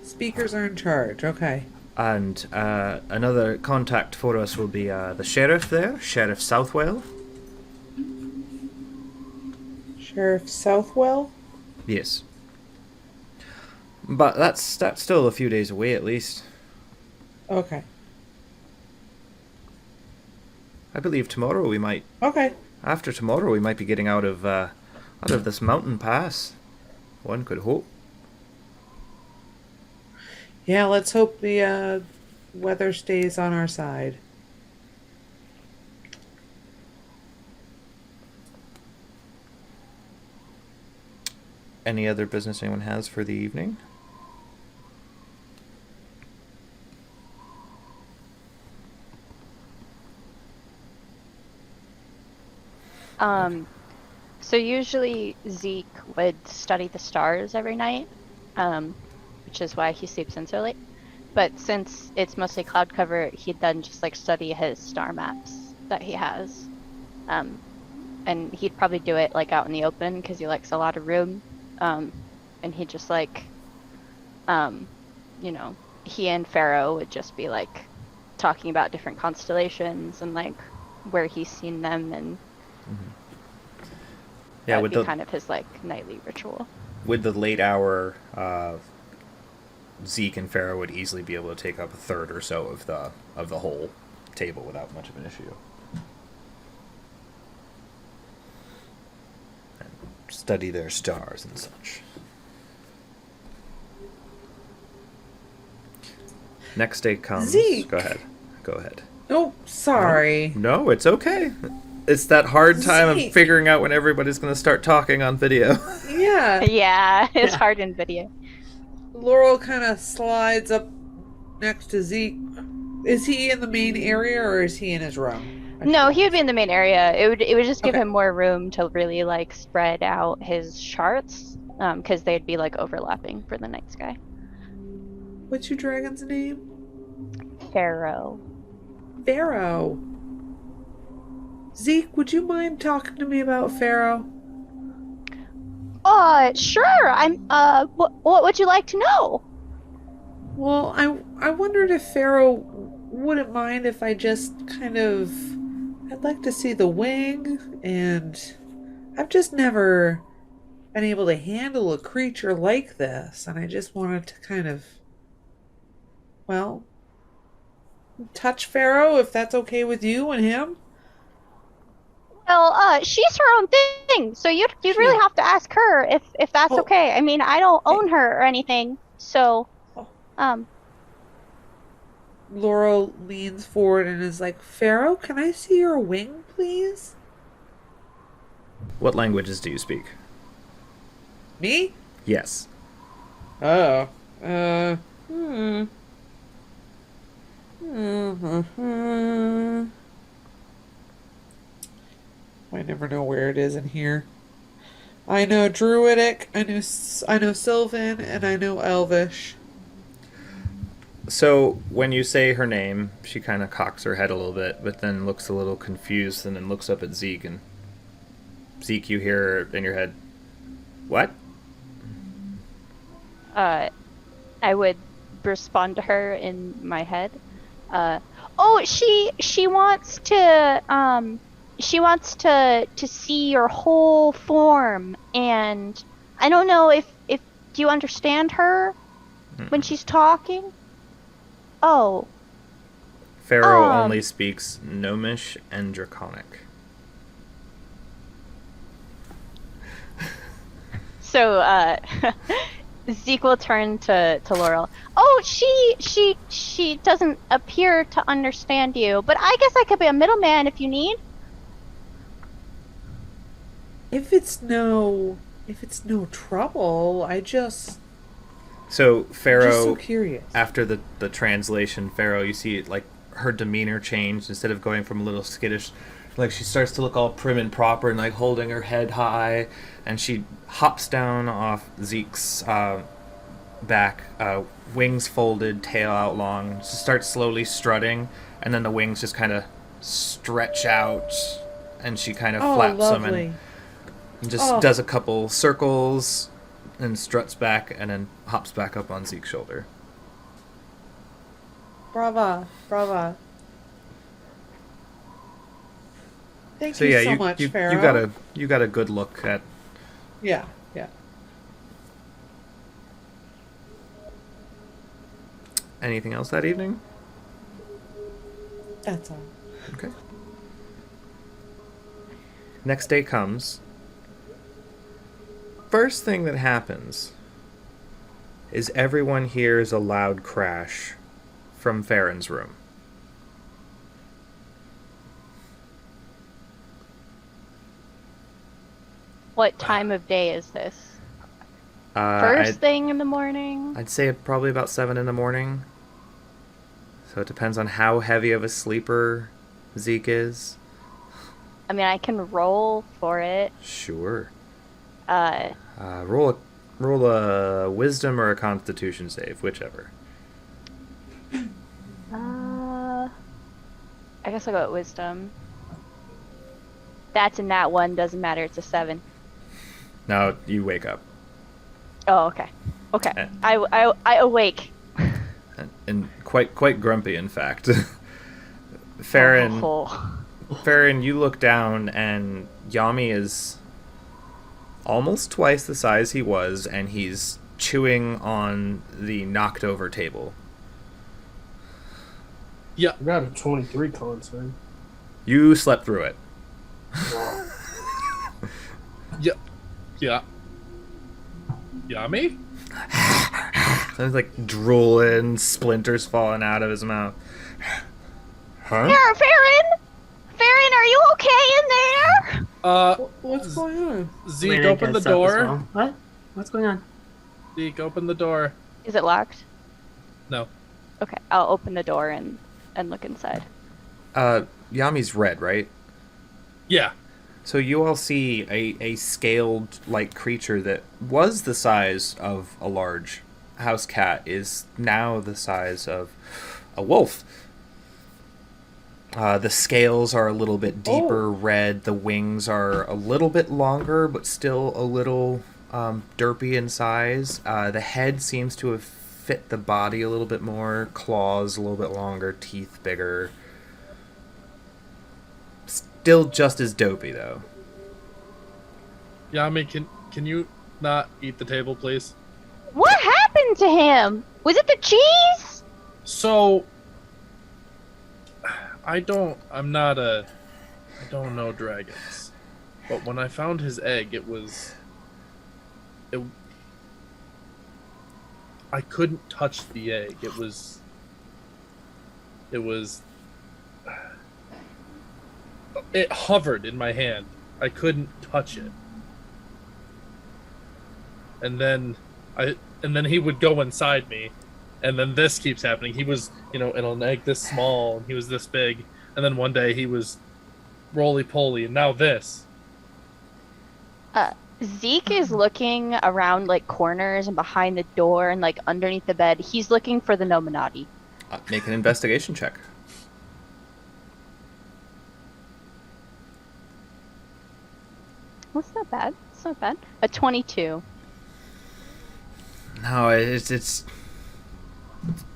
[SPEAKER 1] Speakers are in charge. Okay.
[SPEAKER 2] And another contact for us will be the sheriff there, Sheriff Southwell.
[SPEAKER 1] Sheriff Southwell?
[SPEAKER 2] Yes. But that's still a few days away at least.
[SPEAKER 1] Okay.
[SPEAKER 2] I believe tomorrow we might.
[SPEAKER 1] Okay.
[SPEAKER 2] After tomorrow we might be getting out of this mountain pass. One could hope.
[SPEAKER 1] Yeah, let's hope the weather stays on our side.
[SPEAKER 2] Any other business anyone has for the evening?
[SPEAKER 6] So usually Zeke would study the stars every night, which is why he sleeps in so late. But since it's mostly cloud cover, he'd then just like study his star maps that he has. And he'd probably do it like out in the open because he likes a lot of room. And he'd just like, he and Pharaoh would just be like talking about different constellations and like where he's seen them, and
[SPEAKER 2] Yeah,
[SPEAKER 6] that'd
[SPEAKER 2] with
[SPEAKER 6] be
[SPEAKER 2] the
[SPEAKER 6] kind of his like nightly ritual.
[SPEAKER 2] with the late hour, Zeke and Pharaoh would easily be able to take up a third or so of the whole table without much of an issue. And study their stars and such. Next day comes.
[SPEAKER 1] Zeke!
[SPEAKER 2] Go ahead. Go ahead.
[SPEAKER 1] Oh, sorry.
[SPEAKER 2] No, it's okay. It's that hard time
[SPEAKER 1] Zeke.
[SPEAKER 2] of figuring out when everybody's going to start talking on video.
[SPEAKER 1] Yeah.
[SPEAKER 6] Yeah, it's hard in video.
[SPEAKER 1] Laurel kind of slides up next to Zeke. Is he in the main area or is he in his room?
[SPEAKER 6] No, he would be in the main area. It would just give
[SPEAKER 1] Okay.
[SPEAKER 6] him more room to really like spread out his charts, because they'd be like overlapping for the night sky.
[SPEAKER 1] What's your dragon's name?
[SPEAKER 6] Pharaoh.
[SPEAKER 1] Pharaoh. Zeke, would you mind talking to me about Pharaoh?
[SPEAKER 6] Sure. What would you like to know?
[SPEAKER 1] Well, I wondered if Pharaoh wouldn't mind if I just kind of... I'd like to see the wing, and I've just never been able to handle a creature like this, and I just wanted to kind of, well, touch Pharaoh, if that's okay with you and him.
[SPEAKER 6] Well, she's her own thing, so you'd really have to ask her if that's
[SPEAKER 1] Oh.
[SPEAKER 6] okay. I mean, I don't own her or anything, so
[SPEAKER 1] Laurel leans forward and is like, Pharaoh, can I see your wing, please?
[SPEAKER 2] What languages do you speak?
[SPEAKER 1] Me?
[SPEAKER 2] Yes.
[SPEAKER 1] Oh. I never know where it is in here. I know Druidic, I know Sylvan, and I know Elvish.
[SPEAKER 2] So when you say her name, she kind of cocks her head a little bit, but then looks a little confused, and then looks up at Zeke, and Zeke, you hear in your head, "What?"
[SPEAKER 6] I would respond to her in my head. She wants to she wants to see your whole form, and I don't know if do you understand her when she's talking? Oh,
[SPEAKER 2] Pharaoh
[SPEAKER 6] Um.
[SPEAKER 2] only speaks Gnomish and Draconic.
[SPEAKER 6] so Zeke will turn to Laurel. Oh, she doesn't appear to understand you, but I guess I could be a middleman if you need.
[SPEAKER 1] If it's no trouble,
[SPEAKER 2] So
[SPEAKER 1] I'm just
[SPEAKER 2] Pharaoh,
[SPEAKER 1] so curious.
[SPEAKER 2] after the translation, Pharaoh, you see like her demeanor change. Instead of going from a little skittish, like she starts to look all prim and proper and like holding her head high, and she hops down off Zeke's back, wings folded, tail out long. She starts slowly strutting, and then the wings just kind of stretch out, and she kind of
[SPEAKER 1] Oh,
[SPEAKER 2] flaps them
[SPEAKER 1] lovely.
[SPEAKER 2] and just does a couple circles and struts back and then hops back up on Zeke's shoulder.
[SPEAKER 1] Brava. Thank
[SPEAKER 2] So
[SPEAKER 1] you
[SPEAKER 2] yeah,
[SPEAKER 1] so much,
[SPEAKER 2] you
[SPEAKER 1] Pharaoh.
[SPEAKER 2] you got a good look at.
[SPEAKER 1] Yeah.
[SPEAKER 2] Anything else that evening?
[SPEAKER 1] That's all.
[SPEAKER 2] Okay. Next day comes. First thing that happens is everyone hears a loud crash from Farron's room.
[SPEAKER 6] What time of day is this?
[SPEAKER 2] Uh,
[SPEAKER 6] First thing in the morning?
[SPEAKER 2] I'd say probably about 7 in the morning. So it depends on how heavy of a sleeper Zeke is.
[SPEAKER 6] I mean, I can roll for it.
[SPEAKER 2] Sure.
[SPEAKER 6] Uh,
[SPEAKER 2] Roll a wisdom or a constitution save, whichever.
[SPEAKER 6] I guess I'll go with wisdom. That's in that one, doesn't matter, it's a 7.
[SPEAKER 2] Now you wake up.
[SPEAKER 6] Oh, okay. Okay.
[SPEAKER 2] Eh.
[SPEAKER 6] I awake.
[SPEAKER 2] And quite grumpy, in fact. Farron,
[SPEAKER 6] Oh.
[SPEAKER 2] Farron, you look down and Yami is almost twice the size he was, and he's chewing on the knocked over table.
[SPEAKER 5] Yeah.
[SPEAKER 4] I got a 23 con save.
[SPEAKER 2] You slept through it.
[SPEAKER 5] Yeah. Yummy?
[SPEAKER 2] Sounds like drooling, splinters falling out of his mouth. Huh?
[SPEAKER 6] Here, Farron! Farron, are you okay in there?
[SPEAKER 1] What's going on?
[SPEAKER 5] Zeke,
[SPEAKER 3] Lena
[SPEAKER 5] open the
[SPEAKER 3] gets up as
[SPEAKER 5] door.
[SPEAKER 3] well. What? What's going on?
[SPEAKER 5] Zeke, open the door.
[SPEAKER 6] Is it locked?
[SPEAKER 5] No.
[SPEAKER 6] Okay, I'll open the door and look inside.
[SPEAKER 2] Yami's red, right?
[SPEAKER 5] Yeah.
[SPEAKER 2] So you all see a scaled like creature that was the size of a large house cat is now the size of a wolf. The scales are a little bit deeper red. The wings are a little bit longer, but still a little derpy in size. The head seems to have fit the body a little bit more. Claws a little bit longer. Teeth bigger. Still just as dopey, though.
[SPEAKER 5] Yami, can you not eat the table, please?
[SPEAKER 6] What happened to him? Was it the cheese?
[SPEAKER 5] So, I don't know dragons. But when I found his egg, I couldn't touch the egg. It was it hovered in my hand. I couldn't touch it. And then he would go inside me, and then this keeps happening. He was, in an egg this small, and he was this big, and then one day he was roly-poly, and now this.
[SPEAKER 6] Zeke is looking around like corners and behind the door and like underneath the bed. He's looking for the Nominati.
[SPEAKER 2] Make an investigation check.
[SPEAKER 6] That's not bad. It's not bad. A 22.
[SPEAKER 2] No, it's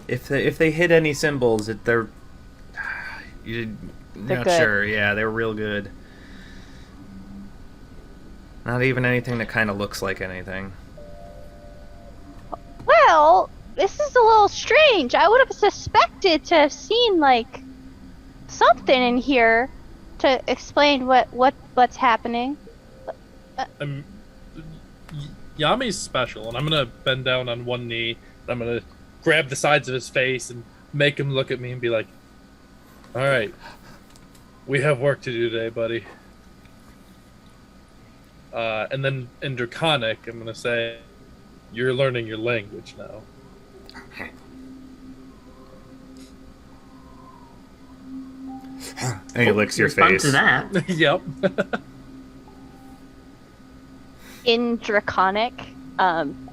[SPEAKER 2] if they hit any symbols, you're
[SPEAKER 6] They're
[SPEAKER 2] not
[SPEAKER 6] good.
[SPEAKER 2] sure. Yeah, they were real good. Not even anything that kind of looks like anything.
[SPEAKER 6] Well, this is a little strange. I would have suspected to have seen, like, something in here to explain what's happening.
[SPEAKER 5] Yami's special, and I'm gonna bend down on one knee, and I'm gonna grab the sides of his face and make him look at me and be like, all right, we have work to do today, buddy. And then in Draconic, I'm gonna say, you're learning your language now.
[SPEAKER 2] And he licks your
[SPEAKER 3] Respond
[SPEAKER 2] face.
[SPEAKER 3] to that.
[SPEAKER 5] Yep.
[SPEAKER 6] In Draconic,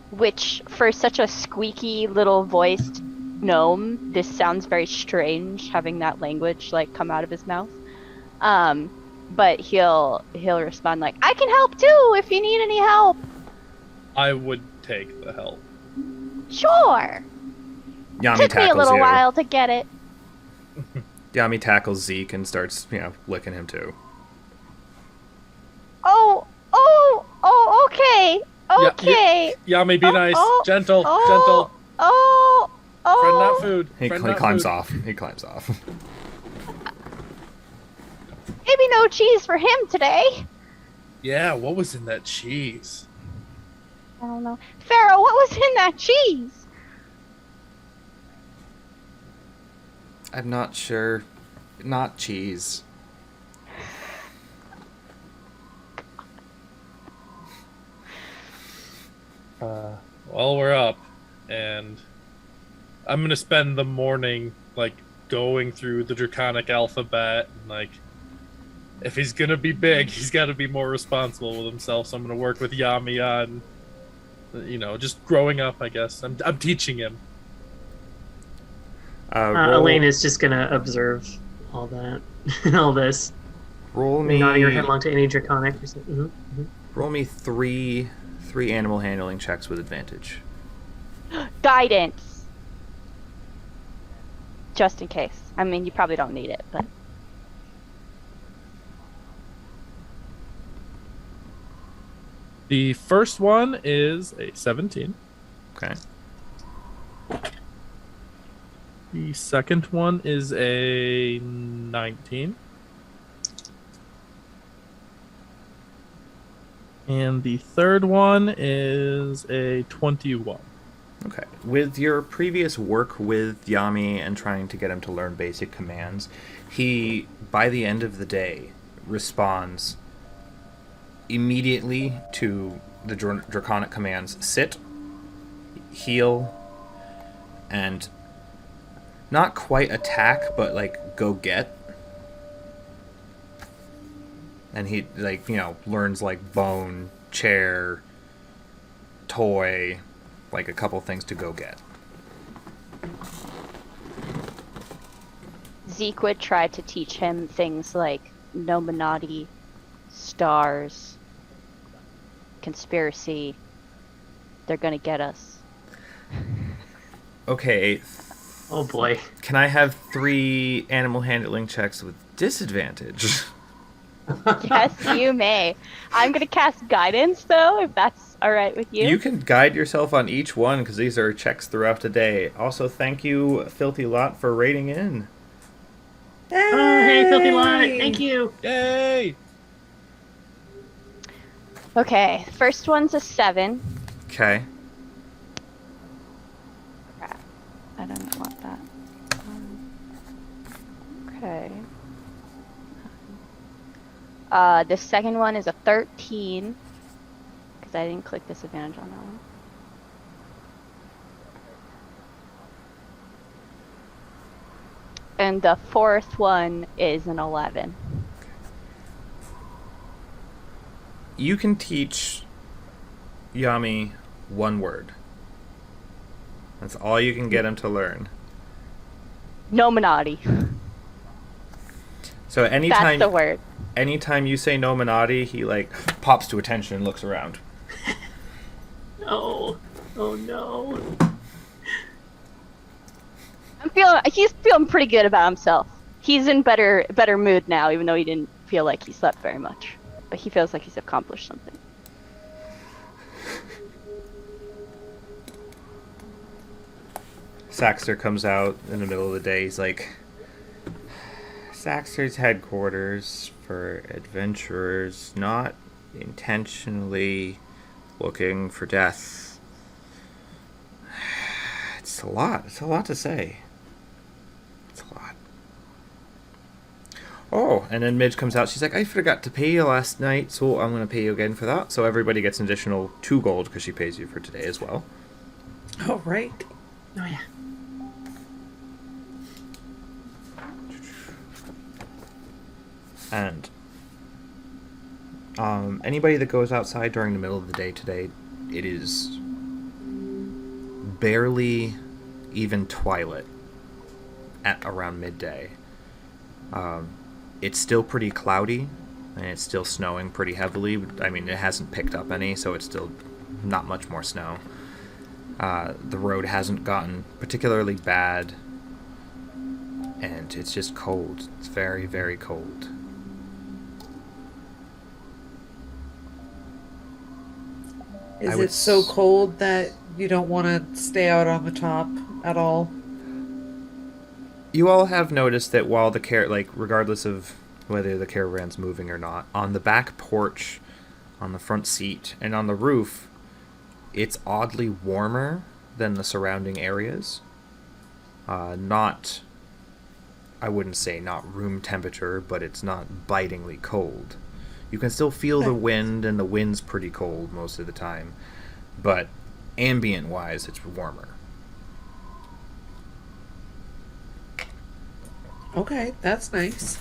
[SPEAKER 6] which for such a squeaky little voiced gnome, this sounds very strange having that language like come out of his mouth. But he'll respond like, I can help too if you need any help.
[SPEAKER 5] I would take the help.
[SPEAKER 6] Sure.
[SPEAKER 2] Yami
[SPEAKER 6] Took me a
[SPEAKER 2] tackles
[SPEAKER 6] little
[SPEAKER 2] you.
[SPEAKER 6] while to get it.
[SPEAKER 2] Yami tackles Zeke and starts, licking him too.
[SPEAKER 6] Oh, okay. Okay.
[SPEAKER 5] Yami, be nice.
[SPEAKER 6] oh,
[SPEAKER 5] Gentle.
[SPEAKER 6] oh, Oh,
[SPEAKER 5] Friend, not
[SPEAKER 6] oh.
[SPEAKER 5] food.
[SPEAKER 2] He
[SPEAKER 5] Friend, not
[SPEAKER 2] climbs
[SPEAKER 5] food.
[SPEAKER 2] off. He climbs off.
[SPEAKER 6] Maybe no cheese for him today.
[SPEAKER 5] Yeah, what was in that cheese?
[SPEAKER 6] I don't know. Pharaoh, what was in that cheese?
[SPEAKER 2] I'm not sure. Not cheese.
[SPEAKER 5] Well, we're up, and I'm gonna spend the morning like going through the Draconic alphabet, and like if he's gonna be big, he's got to be more responsible with himself. So I'm gonna work with Yami on, just growing up. I guess I'm teaching him.
[SPEAKER 3] Elaine is just gonna observe all that, all this.
[SPEAKER 2] Roll me.
[SPEAKER 3] Nodding her head along to any Draconic. Mm-hmm.
[SPEAKER 2] Roll me three animal handling checks with advantage.
[SPEAKER 6] Guidance. Just in case. I mean, you probably don't need it, but...
[SPEAKER 5] The first one is a 17.
[SPEAKER 2] Okay.
[SPEAKER 5] The second one is a 19. And the third one is a 21.
[SPEAKER 2] Okay. With your previous work with Yami and trying to get him to learn basic commands, he, by the end of the day, responds immediately to the draconic commands: sit, heal, and not quite attack, but like go get. And he learns like bone, chair, toy, like a couple things to go get.
[SPEAKER 6] Zeke would try to teach him things like Nominati, stars, conspiracy. They're gonna get us.
[SPEAKER 2] Okay.
[SPEAKER 3] Oh boy.
[SPEAKER 2] Can I have 3 animal handling checks with disadvantage?
[SPEAKER 6] Yes, you may. I'm gonna cast guidance though, if that's alright with you.
[SPEAKER 2] You can guide yourself on each one because these are checks throughout the day. Also, thank you, Filthy Lot, for rating in.
[SPEAKER 3] Oh, hey, Filthy Lot. Thank you.
[SPEAKER 5] Yay!
[SPEAKER 6] Okay, first one's a 7.
[SPEAKER 2] Okay.
[SPEAKER 6] Crap. I don't want that. Okay. The second one is a 13. Because I didn't click disadvantage on that one. And the fourth one is an 11.
[SPEAKER 2] You can teach Yami one word. That's all you can get him to learn.
[SPEAKER 6] Nominati.
[SPEAKER 2] So anytime
[SPEAKER 6] That's the word.
[SPEAKER 2] anytime you say Nominati, he pops to attention and looks around.
[SPEAKER 3] Oh no.
[SPEAKER 6] He's feeling pretty good about himself. He's in better mood now, even though he didn't feel like he slept very much. But he feels like he's accomplished something.
[SPEAKER 2] Saxter comes out in the middle of the day. He's like, Saxter's headquarters for adventurers not intentionally looking for death. It's a lot. It's a lot to say. It's a lot. Oh, and then Midge comes out. She's like, I forgot to pay you last night, so I'm going to pay you again for that. So everybody gets an additional 2 gold because she pays you for today as well.
[SPEAKER 1] Oh, right.
[SPEAKER 3] Oh yeah.
[SPEAKER 2] And anybody that goes outside during the middle of the day today, it is barely even twilight at around midday. It's still pretty cloudy, and it's still snowing pretty heavily. I mean, it hasn't picked up any, so it's still not much more snow. The road hasn't gotten particularly bad, and it's just cold. It's very, very cold.
[SPEAKER 1] Is it so cold that you don't want to stay out on the top at all?
[SPEAKER 2] You all have noticed that while regardless of whether the caravan's moving or not, on the back porch, on the front seat, and on the roof, it's oddly warmer than the surrounding areas. I wouldn't say not room temperature, but it's not bitingly cold. You can still feel the wind, and the wind's pretty cold most of the time. But ambient-wise, it's warmer.
[SPEAKER 1] Okay, that's nice.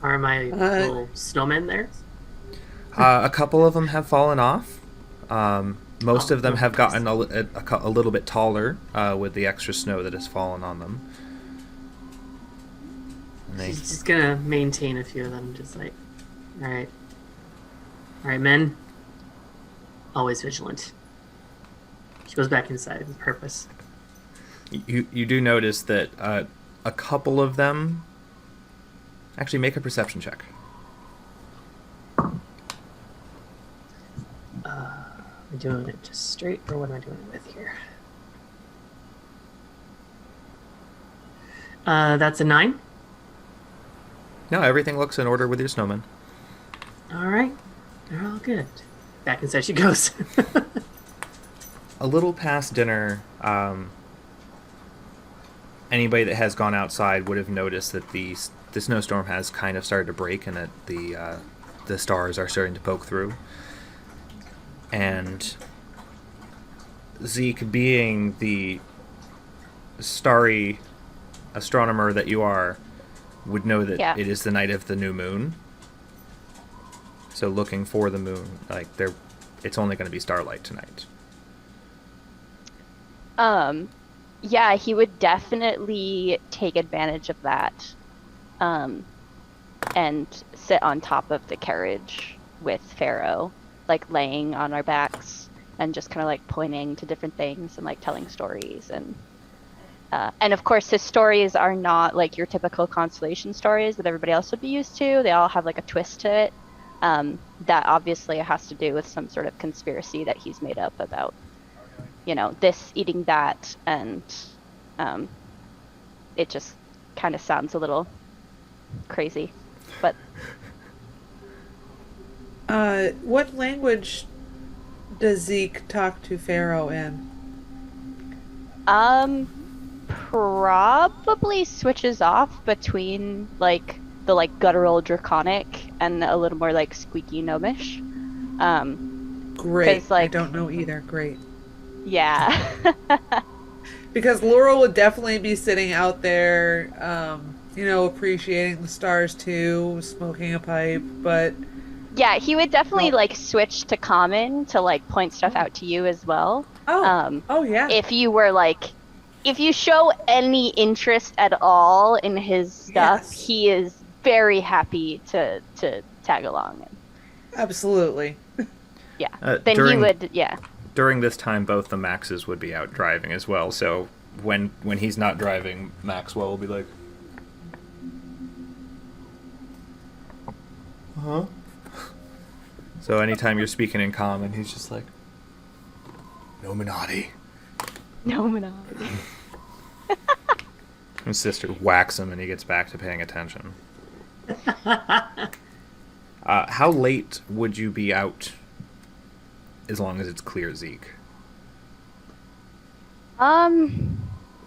[SPEAKER 3] Are my little snowmen there?
[SPEAKER 2] A couple of them have fallen off. Most of them have gotten a little bit taller with the extra snow that has fallen on them. And
[SPEAKER 3] She's just gonna maintain a few of them, just like, all right, men, always vigilant. She goes back inside with purpose.
[SPEAKER 2] You do notice that a couple of them actually make a perception check.
[SPEAKER 3] Am I doing it just straight, or what am I doing it with here? That's a 9.
[SPEAKER 2] No, everything looks in order with your snowman.
[SPEAKER 3] All right, they're all good. Back inside she goes.
[SPEAKER 2] A little past dinner, anybody that has gone outside would have noticed that the snowstorm has kind of started to break, and that the stars are starting to poke through. And Zeke, being the starry astronomer that you are, would know that it is the night of the new moon. So looking for the moon, it's only going to be starlight tonight.
[SPEAKER 6] Yeah, he would definitely take advantage of that, and sit on top of the carriage with Pharaoh, like laying on our backs and just kind of like pointing to different things and like telling stories. And of course his stories are not like your typical constellation stories that everybody else would be used to. They all have like a twist to it, that obviously has to do with some sort of conspiracy that he's made up about, this eating that, and it just kind of sounds a little crazy, but
[SPEAKER 1] what language does Zeke talk to Pharaoh in?
[SPEAKER 6] Probably switches off between like the like guttural draconic and a little more like squeaky gnomish.
[SPEAKER 1] Great. I don't know either. Great.
[SPEAKER 6] Yeah.
[SPEAKER 1] Because Laurel would definitely be sitting out there, appreciating the stars too, smoking a pipe, but...
[SPEAKER 6] Yeah, he would definitely, switch to common to, point stuff out to you as well.
[SPEAKER 1] Oh, yeah.
[SPEAKER 6] If you were, if you show any interest at all in his stuff, he is very happy to tag along.
[SPEAKER 1] Absolutely.
[SPEAKER 6] Yeah. Then he would, yeah.
[SPEAKER 2] During this time, both the Maxes would be out driving as well, so when he's not driving, Maxwell will be like... Huh? So anytime you're speaking in common, he's just like... Nominati.
[SPEAKER 6] Nominati.
[SPEAKER 2] His sister whacks him and he gets back to paying attention. How late would you be out as long as it's clear, Zeke?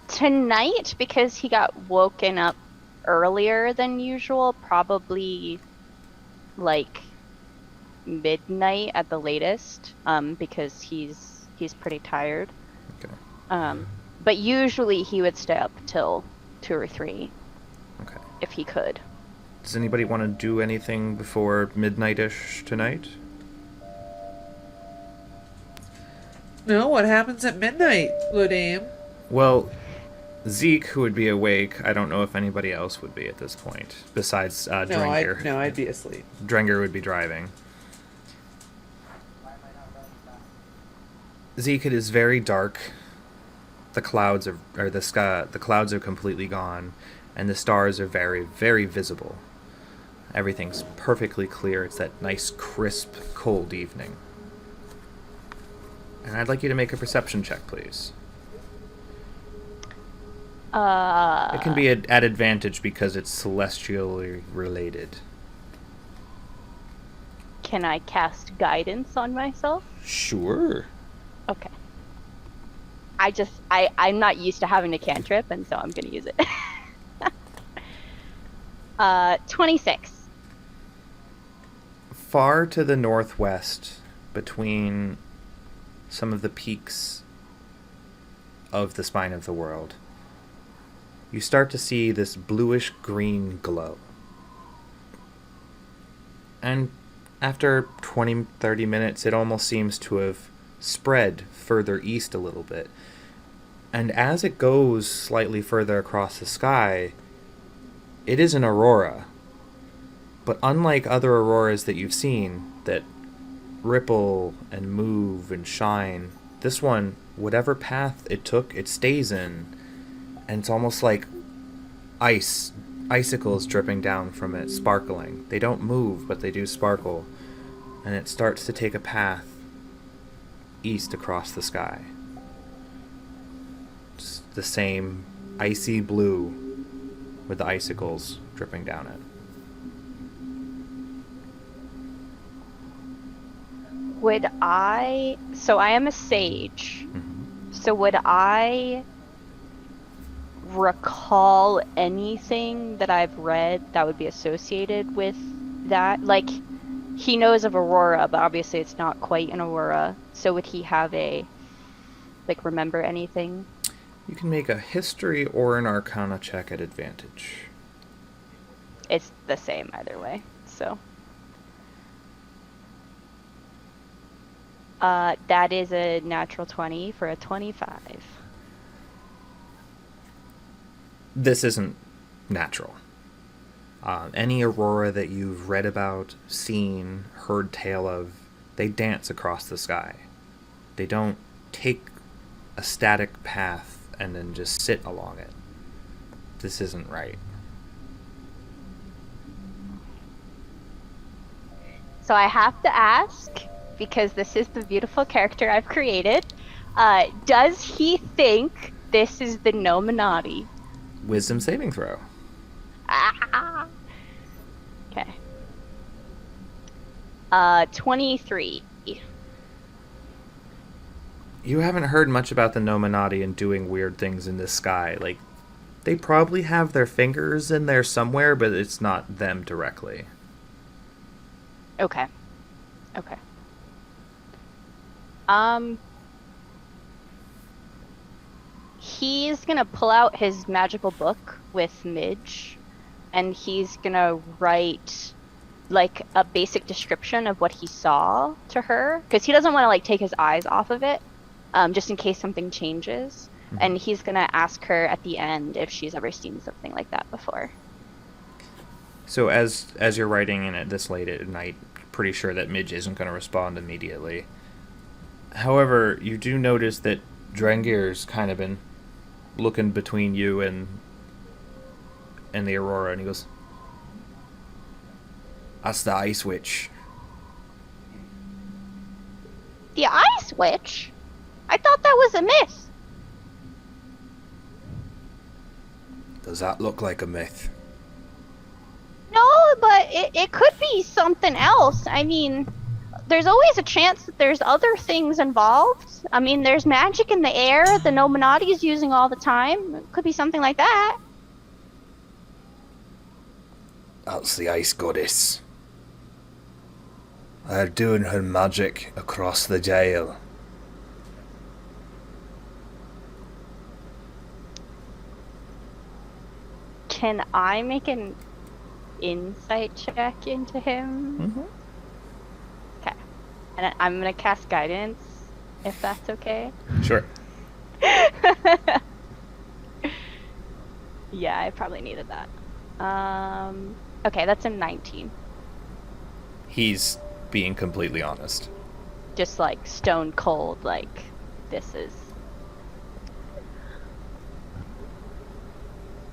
[SPEAKER 6] Tonight, because he got woken up earlier than usual, probably like midnight at the latest, because he's pretty tired.
[SPEAKER 2] Okay.
[SPEAKER 6] But usually he would stay up till 2 or 3.
[SPEAKER 2] Okay.
[SPEAKER 6] If he could.
[SPEAKER 2] Does anybody want to do anything before midnight-ish tonight?
[SPEAKER 1] No, what happens at midnight, good aim?
[SPEAKER 2] Well, Zeke, who would be awake, I don't know if anybody else would be at this point, besides Drenger.
[SPEAKER 1] I'd be asleep.
[SPEAKER 2] Drenger would be driving. Zeke, it is very dark. The clouds are completely gone, and the stars are very, very visible. Everything's perfectly clear. It's that nice, crisp, cold evening. And I'd like you to make a perception check, please. It can be at advantage because it's celestially related.
[SPEAKER 6] Can I cast guidance on myself?
[SPEAKER 2] Sure.
[SPEAKER 6] Okay. I'm not used to having a cantrip, and so I'm gonna use it. 26.
[SPEAKER 2] Far to the northwest, between some of the peaks of the spine of the world, you start to see this bluish-green glow. And after 20-30 minutes, it almost seems to have spread further east a little bit. And as it goes slightly further across the sky, it is an aurora. But unlike other auroras that you've seen, that ripple and move and shine, this one, whatever path it took, it stays in. And it's almost like icicles dripping down from it, sparkling. They don't move, but they do sparkle. And it starts to take a path east across the sky. It's the same icy blue with the icicles dripping down it.
[SPEAKER 6] So I am a sage.
[SPEAKER 2] Mm-hmm.
[SPEAKER 6] So would I recall anything that I've read that would be associated with that? Like, he knows of Aurora, but obviously it's not quite an Aurora. So would he have remember anything?
[SPEAKER 2] You can make a history or an arcana check at advantage.
[SPEAKER 6] It's the same either way, so. That is a natural 20 for a 25.
[SPEAKER 2] This isn't natural. Any aurora that you've read about, seen, heard tale of, they dance across the sky. They don't take a static path and then just sit along it. This isn't right.
[SPEAKER 6] So I have to ask, because this is the beautiful character I've created, does he think this is the Nominati?
[SPEAKER 2] Wisdom saving throw.
[SPEAKER 6] Ah. Okay. 23.
[SPEAKER 2] You haven't heard much about the Nominati and doing weird things in this sky. Like, they probably have their fingers in there somewhere, but it's not them directly.
[SPEAKER 6] Okay. He's gonna pull out his magical book with Midge, and he's gonna write like a basic description of what he saw to her, because he doesn't want to like take his eyes off of it, just in case something changes.
[SPEAKER 2] Mm-hmm.
[SPEAKER 6] And he's gonna ask her at the end if she's ever seen something like that before.
[SPEAKER 2] So as you're writing in it this late at night, pretty sure that Midge isn't going to respond immediately. However, you do notice that Drengir's kind of been looking between you and the Aurora, and he goes, "That's the Ice Witch."
[SPEAKER 6] The Ice Witch? I thought that was a myth.
[SPEAKER 2] Does that look like a myth?
[SPEAKER 6] No, but it could be something else. I mean, there's always a chance that there's other things involved. I mean, there's magic in the air the Nominati is using all the time. It could be something like that.
[SPEAKER 2] That's the ice goddess. They're doing her magic across the jail.
[SPEAKER 6] Can I make an insight check into him?
[SPEAKER 2] Mm-hmm.
[SPEAKER 6] Okay. And I'm gonna cast guidance, if that's okay.
[SPEAKER 2] Sure.
[SPEAKER 6] Yeah, I probably needed that. Okay, that's a 19.
[SPEAKER 2] He's being completely honest.
[SPEAKER 6] Just like stone cold, like this is.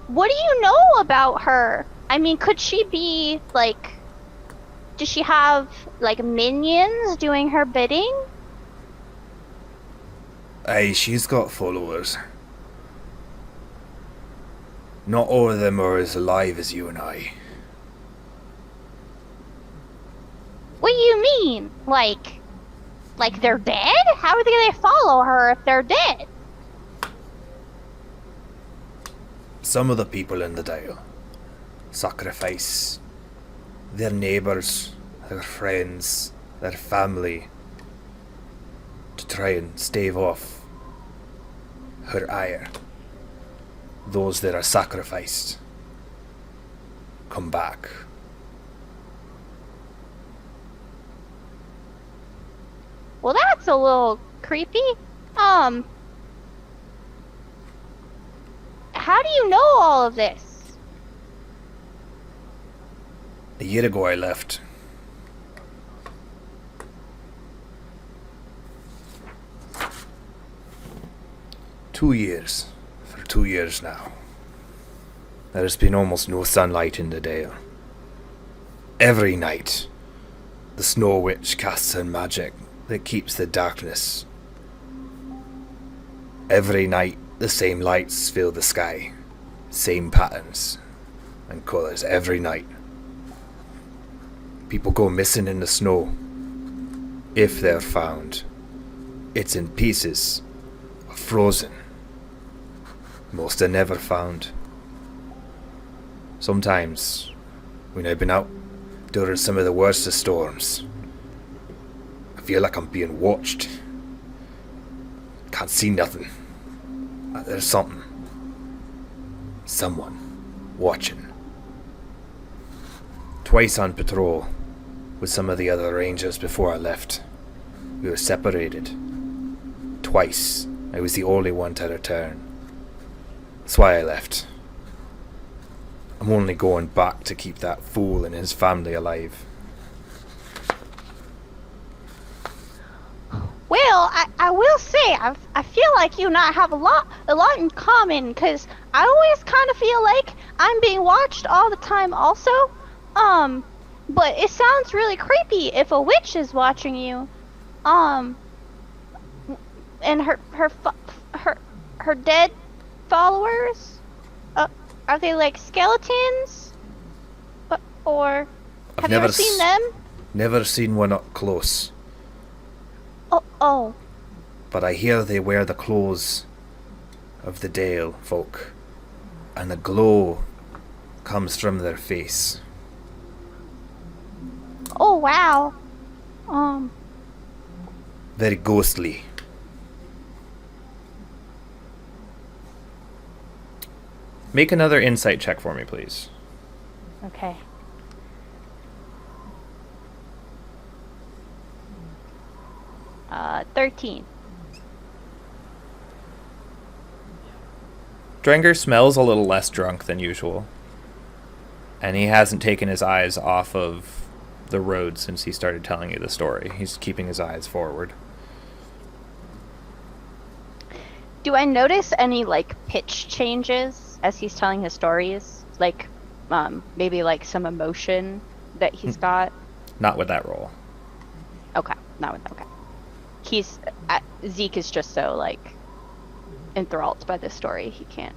[SPEAKER 6] What do you know about her? I mean, could she be like, does she have like minions doing her bidding?
[SPEAKER 2] Aye, she's got followers. Not all of them are as alive as you and I.
[SPEAKER 6] What do you mean? Like they're dead? How are they gonna follow her if they're dead?
[SPEAKER 2] Some of the people in the Dale sacrifice their neighbours, their friends, their family to try and stave off her ire. Those that are sacrificed come back.
[SPEAKER 6] Well, that's a little creepy. How do you know all of this?
[SPEAKER 2] A year ago I left. For 2 years now. There has been almost no sunlight in the Dale. Every night, the Snow Witch casts her magic that keeps the darkness. Every night, the same lights fill the sky. Same patterns and colours every night. People go missing in the snow. If they're found, it's in pieces or frozen. Most are never found. Sometimes, when I've been out during some of the worst of storms, I feel like I'm being watched. Can't see nothing. There's something. Someone watching. Twice on patrol with some of the other rangers before I left. We were separated. Twice, I was the only one to return. That's why I left. I'm only going back to keep that fool and his family alive.
[SPEAKER 6] Well, I will say, I feel like you and I have a lot in common, because I always kind of feel like I'm being watched all the time also. But it sounds really creepy if a witch is watching you. And her dead followers? Are they like skeletons? Or have you ever seen them?
[SPEAKER 2] Never seen one up close.
[SPEAKER 6] Oh.
[SPEAKER 2] But I hear they wear the clothes of the Dale folk, and the glow comes from their face.
[SPEAKER 6] Oh, wow.
[SPEAKER 2] Very ghostly. Make another insight check for me, please.
[SPEAKER 6] Okay. Uh, 13.
[SPEAKER 2] Drenger smells a little less drunk than usual, and he hasn't taken his eyes off of the road since he started telling you the story. He's keeping his eyes forward.
[SPEAKER 6] Do I notice any, like, pitch changes as he's telling his stories? Like, maybe, like, some emotion that he's got?
[SPEAKER 2] Not with that roll.
[SPEAKER 6] Okay, okay. Zeke is just so, like, enthralled by this story, he can't.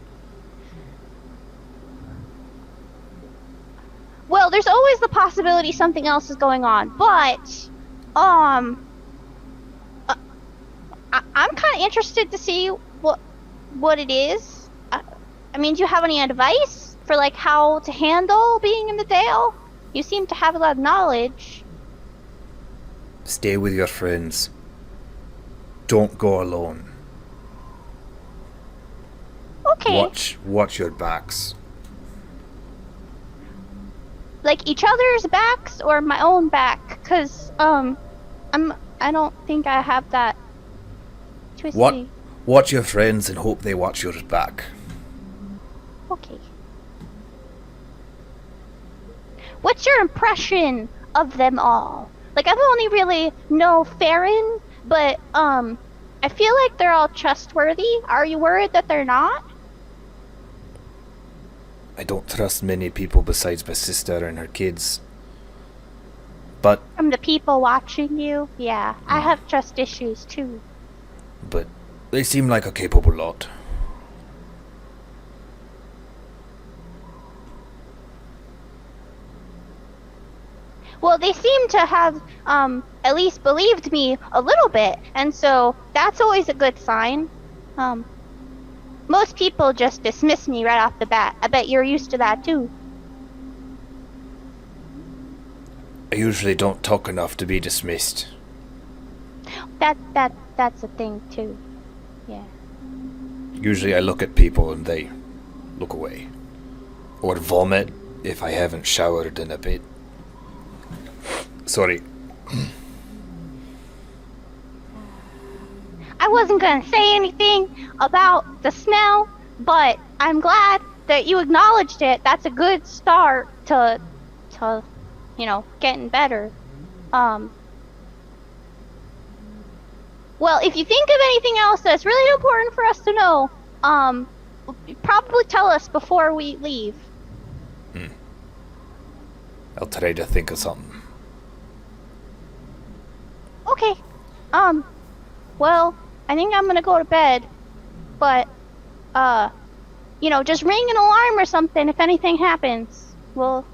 [SPEAKER 6] Well, there's always the possibility something else is going on, but I'm kind of interested to see what it is. I mean, do you have any advice for like how to handle being in the Dale? You seem to have a lot of knowledge.
[SPEAKER 2] Stay with your friends. Don't go alone.
[SPEAKER 6] Okay.
[SPEAKER 2] Watch your backs.
[SPEAKER 6] Like each other's backs or my own back? Cause I don't think I have that twisty.
[SPEAKER 2] Watch your friends and hope they watch your back.
[SPEAKER 6] Okay. What's your impression of them all? Like, I've only really know Farron, but I feel like they're all trustworthy. Are you worried that they're not?
[SPEAKER 2] I don't trust many people besides my sister and her kids. But
[SPEAKER 6] From the people watching you? Yeah, I have trust issues too.
[SPEAKER 2] they seem like a capable lot.
[SPEAKER 6] Well, they seem to have at least believed me a little bit, and so that's always a good sign. Most people just dismiss me right off the bat. I bet you're used to that too.
[SPEAKER 2] I usually don't talk enough to be dismissed.
[SPEAKER 6] That's a thing too. Yeah.
[SPEAKER 2] Usually I look at people and they look away. Or vomit if I haven't showered in a bit. Sorry.
[SPEAKER 6] I wasn't gonna say anything about the smell, but I'm glad that you acknowledged it. That's a good start to getting better. Well, if you think of anything else that's really important for us to know, probably tell us before we leave.
[SPEAKER 2] I'll try to think of something.
[SPEAKER 6] Okay. Well, I think I'm gonna go to bed, but, just ring an alarm or something if anything happens. We'll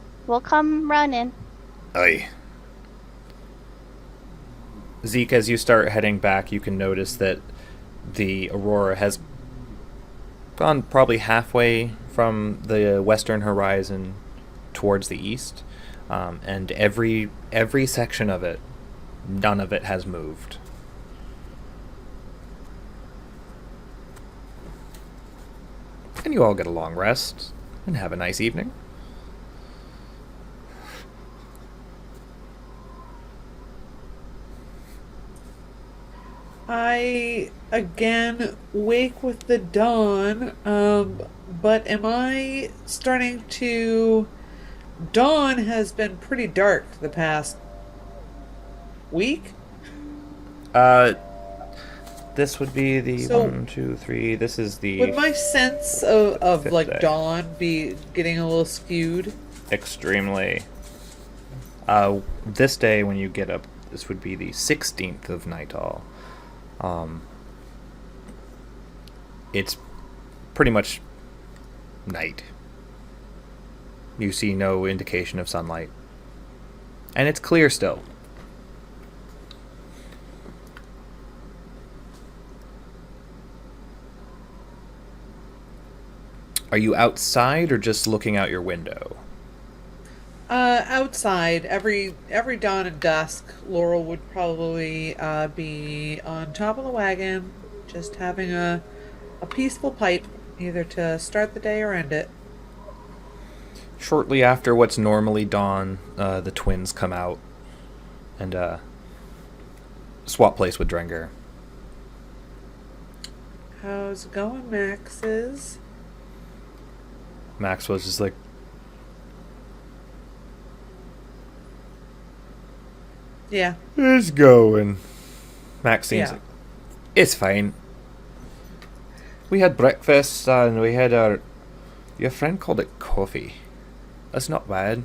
[SPEAKER 6] come running.
[SPEAKER 2] Aye. Zeke, as you start heading back, you can notice that the aurora has gone probably halfway from the western horizon towards the east, and every section of it, none of it has moved. And you all get a long rest and have a nice evening.
[SPEAKER 1] I again wake with the dawn, but am I starting to... Dawn has been pretty dark the past week.
[SPEAKER 2] This would be the
[SPEAKER 1] So-
[SPEAKER 2] 1, 2, 3. This is the
[SPEAKER 1] Would my sense of
[SPEAKER 2] fifth
[SPEAKER 1] like
[SPEAKER 2] day.
[SPEAKER 1] dawn be getting a little skewed?
[SPEAKER 2] extremely. This day when you get up, this would be the 16th of Nightal. It's pretty much night. You see no indication of sunlight. And it's clear still. Are you outside or just looking out your window?
[SPEAKER 1] Outside, every dawn and dusk, Laurel would probably be on top of the wagon, just having a peaceful pipe, either to start the day or end it.
[SPEAKER 2] Shortly after what's normally dawn, the twins come out and swap place with Drenger.
[SPEAKER 1] How's it going, Max's?
[SPEAKER 2] Max was just like,
[SPEAKER 1] Yeah.
[SPEAKER 2] it's going. Max seems
[SPEAKER 1] Yeah.
[SPEAKER 2] like, it's fine. We had breakfast and we had your friend called it coffee. That's not bad.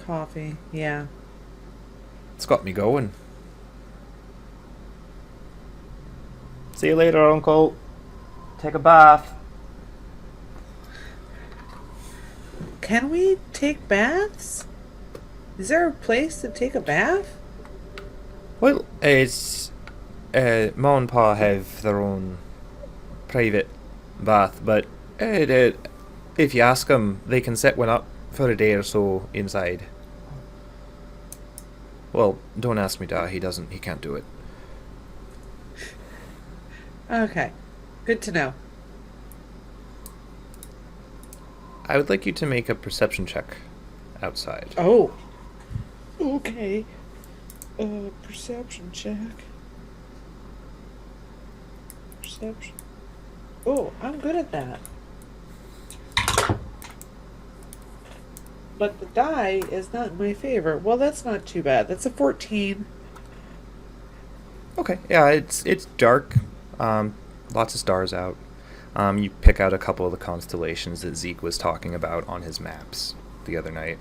[SPEAKER 1] Coffee, yeah.
[SPEAKER 2] It's got me going. See you later, Uncle. Take a bath.
[SPEAKER 1] can we take baths? Is there a place to take a bath?
[SPEAKER 2] Well, it's Ma and Pa have their own private bath, but if you ask them, they can set one up for a day or so inside. Well, don't ask me, Da. He can't do it.
[SPEAKER 1] Okay. Good to know.
[SPEAKER 2] I would like you to make a perception check outside.
[SPEAKER 1] Oh. Okay. Perception check. Perception. Oh, I'm good at that. But the die is not in my favor. Well, that's not too bad. That's a 14.
[SPEAKER 2] Okay, yeah, it's dark. Lots of stars out. You pick out a couple of the constellations that Zeke was talking about on his maps the other night.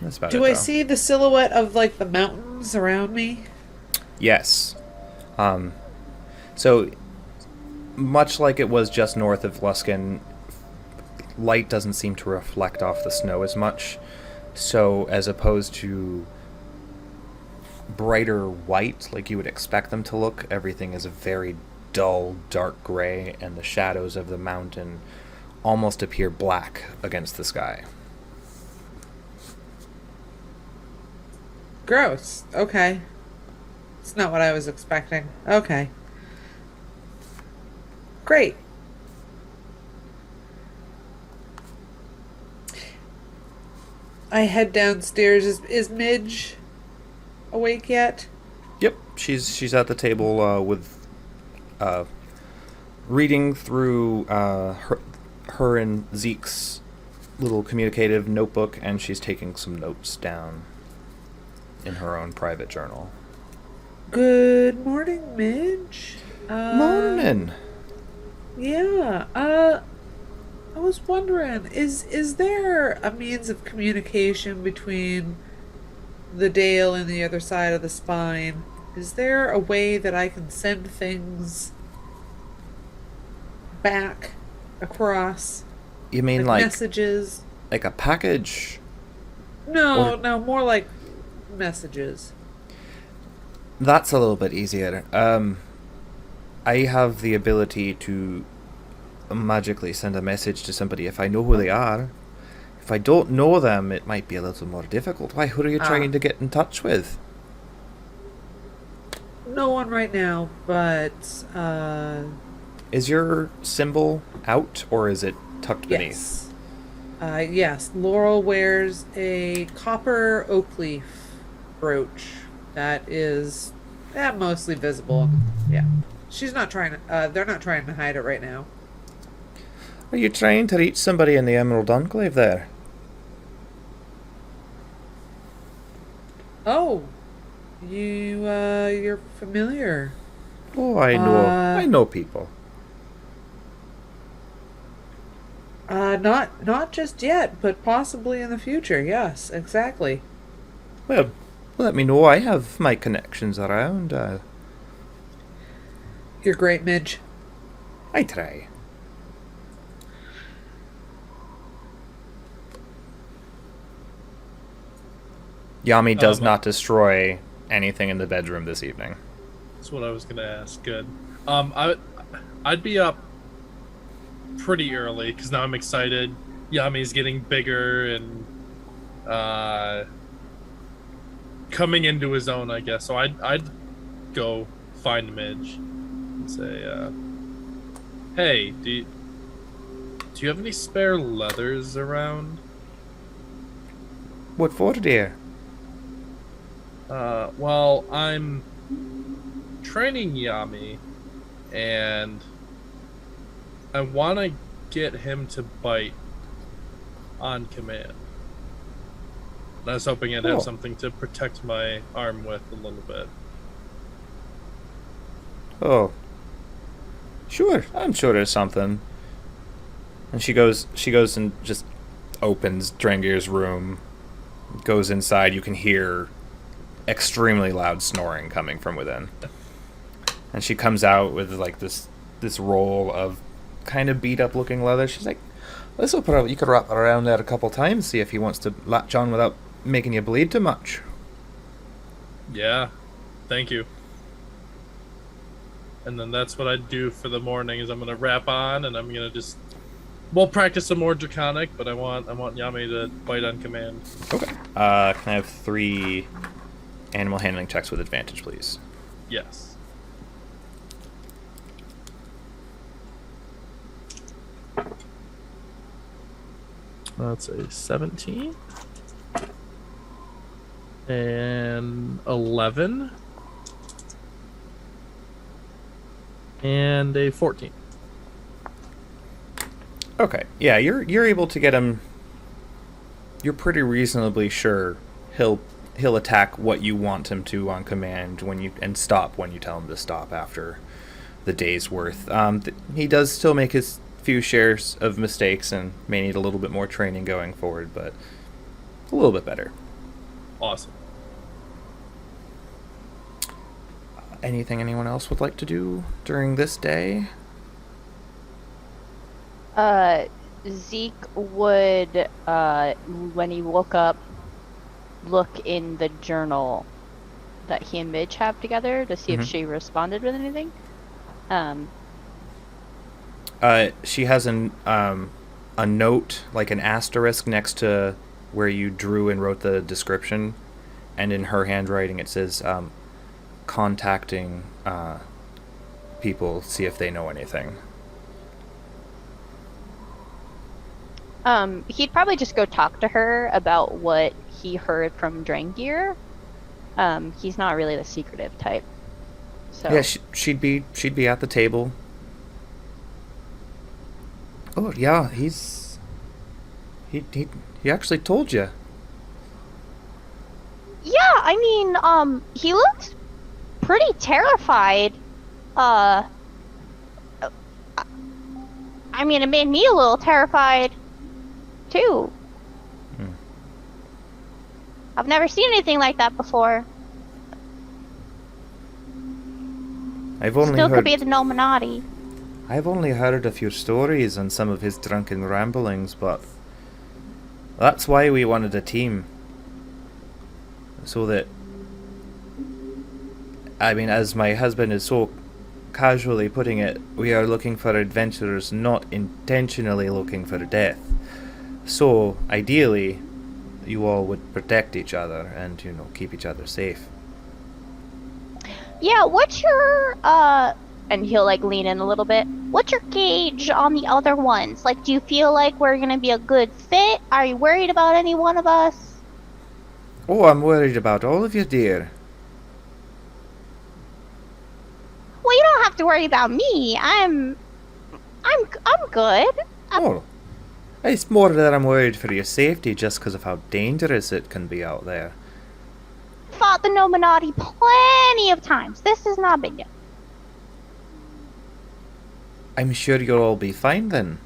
[SPEAKER 2] That's about it.
[SPEAKER 1] Do I
[SPEAKER 2] though.
[SPEAKER 1] see the silhouette of, like, the mountains around me?
[SPEAKER 2] Yes. So, much like it was just north of Luskin, light doesn't seem to reflect off the snow as much. So, as opposed to brighter white, like you would expect them to look, everything is a very dull, dark gray, and the shadows of the mountain almost appear black against the sky.
[SPEAKER 1] Gross. Okay. It's not what I was expecting. Okay. Great. I head downstairs. Is Midge awake yet?
[SPEAKER 2] Yep, she's at the table with reading through her and Zeke's little communicative notebook, and she's taking some notes down in her own private journal.
[SPEAKER 1] Good morning, Midge.
[SPEAKER 2] Morning.
[SPEAKER 1] Yeah. I was wondering, is there a means of communication between the Dale and the other side of the spine? Is there a way that I can send things back across?
[SPEAKER 2] You mean like
[SPEAKER 1] messages?
[SPEAKER 2] like a package?
[SPEAKER 1] No,
[SPEAKER 2] Or-
[SPEAKER 1] no, more like messages.
[SPEAKER 2] That's a little bit easier. I have the ability to magically send a message to somebody if I know who they are. If I don't know them, it might be a little more difficult. Why, who are you trying to get in touch with?
[SPEAKER 1] No one right now, but
[SPEAKER 2] Is your symbol out, or is it tucked beneath?
[SPEAKER 1] yes. Yes, Laurel wears a copper oak leaf brooch that is mostly visible. Yeah. She's not trying to, they're not trying to hide it right now.
[SPEAKER 2] Are you trying to reach somebody in the Emerald Enclave there?
[SPEAKER 1] Oh, you're familiar.
[SPEAKER 2] Oh, I know. I know people.
[SPEAKER 1] Not just yet, but possibly in the future. Yes, exactly.
[SPEAKER 2] Well, let me know. I have my connections around.
[SPEAKER 1] You're great, Midge.
[SPEAKER 2] I try. Yami does not destroy anything in the bedroom this evening.
[SPEAKER 5] That's what I was gonna ask. Good. I'd be up pretty early because now I'm excited. Yami's getting bigger and coming into his own, I guess. So I'd go find Midge and say, "Hey, do you have any spare leathers around?"
[SPEAKER 2] What for, dear?
[SPEAKER 5] Well, I'm training Yami, and I want to get him to bite on command. And I was hoping I'd have something to protect my arm with a little bit.
[SPEAKER 2] Oh. Sure, I'm sure there's something. And she goes and just opens Drengir's room, goes inside. You can hear extremely loud snoring coming from within. And she comes out with like this roll of kind of beat up looking leather. She's like, This will probably, you could wrap it around there a couple times, see if he wants to latch on without making you bleed too much.
[SPEAKER 5] Yeah, thank you. And then that's what I do for the morning. Is I'm gonna wrap on, and I'm gonna just. We'll practice some more draconic, but I want Yami to bite on command.
[SPEAKER 2] Okay. Can I have 3 animal handling checks with advantage, please?
[SPEAKER 5] Yes. That's a 17 and 11 and a 14.
[SPEAKER 2] Okay. Yeah, you're able to get him. You're pretty reasonably sure he'll attack what you want him to on command and stop when you tell him to stop after the day's worth. He does still make his few shares of mistakes and may need a little bit more training going forward, but a little bit better.
[SPEAKER 5] Awesome.
[SPEAKER 2] Anything anyone else would like to do during this day?
[SPEAKER 6] Zeke would, when he woke up, look in the journal that he and Midge have together to see if she responded with anything.
[SPEAKER 2] She has a note, like an asterisk, next to where you drew and wrote the description, and in her handwriting it says, contacting people, see if they know anything.
[SPEAKER 6] He'd probably just go talk to her about what he heard from Drangir. He's not really the secretive type. So
[SPEAKER 2] Yeah, she'd be at the table. Oh yeah, he actually told you.
[SPEAKER 6] Yeah, I mean, he looked pretty terrified. I mean, it made me a little terrified, too. I've never seen anything like that before.
[SPEAKER 2] I've only
[SPEAKER 6] Still
[SPEAKER 2] heard.
[SPEAKER 6] could be the Illuminati.
[SPEAKER 2] I've only heard a few stories and some of his drunken ramblings, but that's why we wanted a team. So that, I mean, as my husband is so casually putting it, we are looking for adventurers, not intentionally looking for death. So, ideally, you all would protect each other and, keep each other safe.
[SPEAKER 6] Yeah, what's your, and he'll, lean in a little bit. What's your gauge on the other ones? Do you feel like we're gonna be a good fit? Are you worried about any one of us?
[SPEAKER 2] Oh, I'm worried about all of you, dear.
[SPEAKER 6] Well, you don't have to worry about me. I'm good.
[SPEAKER 2] Oh, it's more that I'm worried for your safety just because of how dangerous it can be out there.
[SPEAKER 6] Fought the Illuminati plenty of times. This is not a big deal.
[SPEAKER 2] I'm sure you'll all be fine then.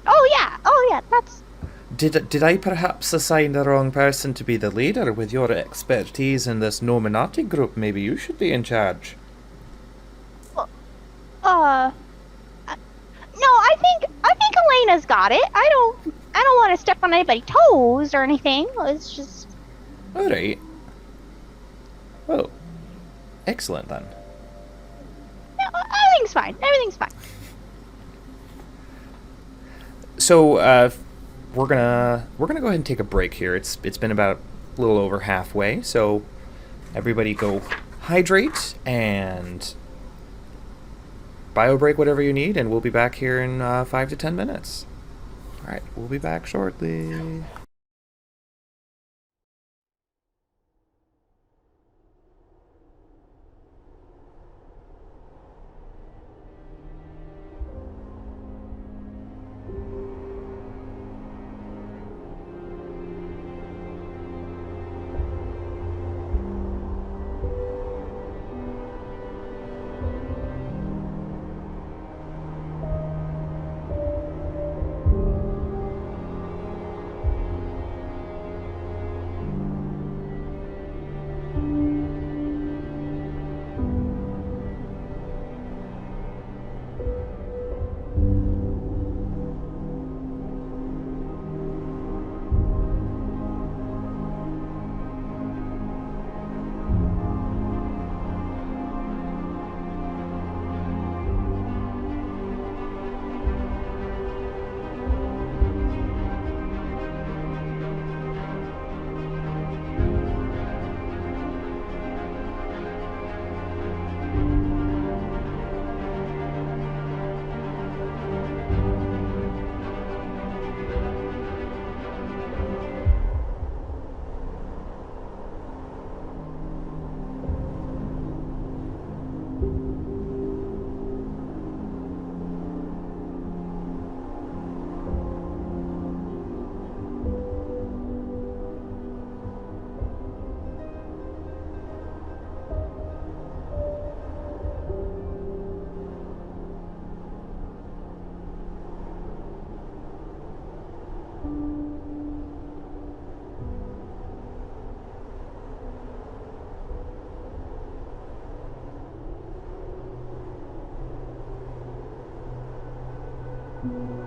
[SPEAKER 6] Oh yeah, that's...
[SPEAKER 2] Did I perhaps assign the wrong person to be the leader? With your expertise in this Illuminati group, maybe you should be in charge.
[SPEAKER 6] No, I think Elena's got it. I don't want to step on anybody's toes or anything. It's just...
[SPEAKER 2] Alright. Well, excellent then.
[SPEAKER 6] No, everything's fine. Everything's fine.
[SPEAKER 2] So, we're gonna go ahead and take a break here. It's been about a little over halfway, so everybody go hydrate and bio break whatever you need, and we'll be back here in 5 to 10 minutes. Alright, we'll be back shortly. And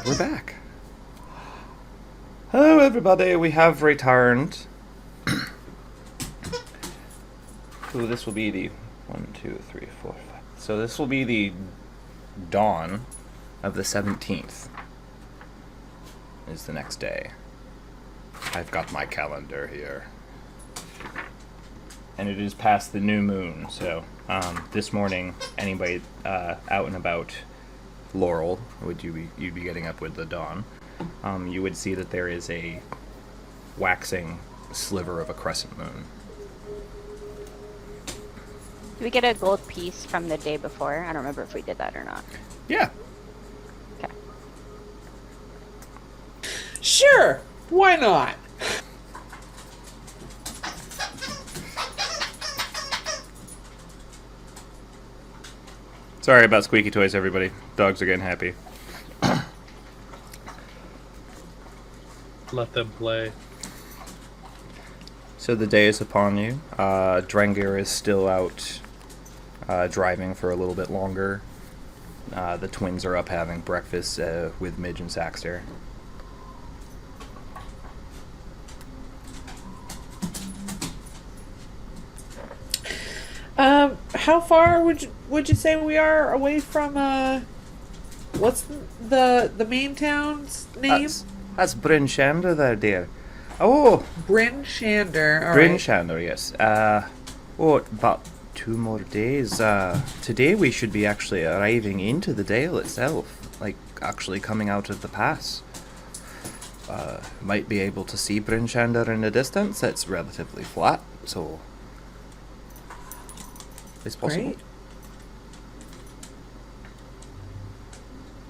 [SPEAKER 2] we're back. Hello, everybody. We have returned. Ooh, this will be the 1, 2, 3, 4, 5. So this will be the dawn of the 17th. Is the next day. I've got my calendar here. And it is past the new moon, so this morning, anybody out and about Laurel, you'd be getting up with the dawn, you would see that there is a waxing sliver of a crescent moon.
[SPEAKER 6] Do we get a gold piece from the day before? I don't remember if we did that or not.
[SPEAKER 2] Yeah.
[SPEAKER 6] Okay.
[SPEAKER 1] Sure, why not?
[SPEAKER 2] Sorry about squeaky toys, everybody. Dogs are getting happy.
[SPEAKER 5] Let them play.
[SPEAKER 2] So the day is upon you. Drengir is still out driving for a little bit longer. The twins are up having breakfast with Midge and Saxter.
[SPEAKER 1] How far would you say we are away from what's the main town's name?
[SPEAKER 2] That's Bryn Shander there, dear. Oh,
[SPEAKER 1] Bryn Shander. All
[SPEAKER 2] Bryn
[SPEAKER 1] right.
[SPEAKER 2] Shander, yes. About 2 more days. Today we should be actually arriving into the Dale itself, like actually coming out of the pass. Might be able to see Bryn Shander in the distance. It's relatively flat, so it's possible.
[SPEAKER 1] Great.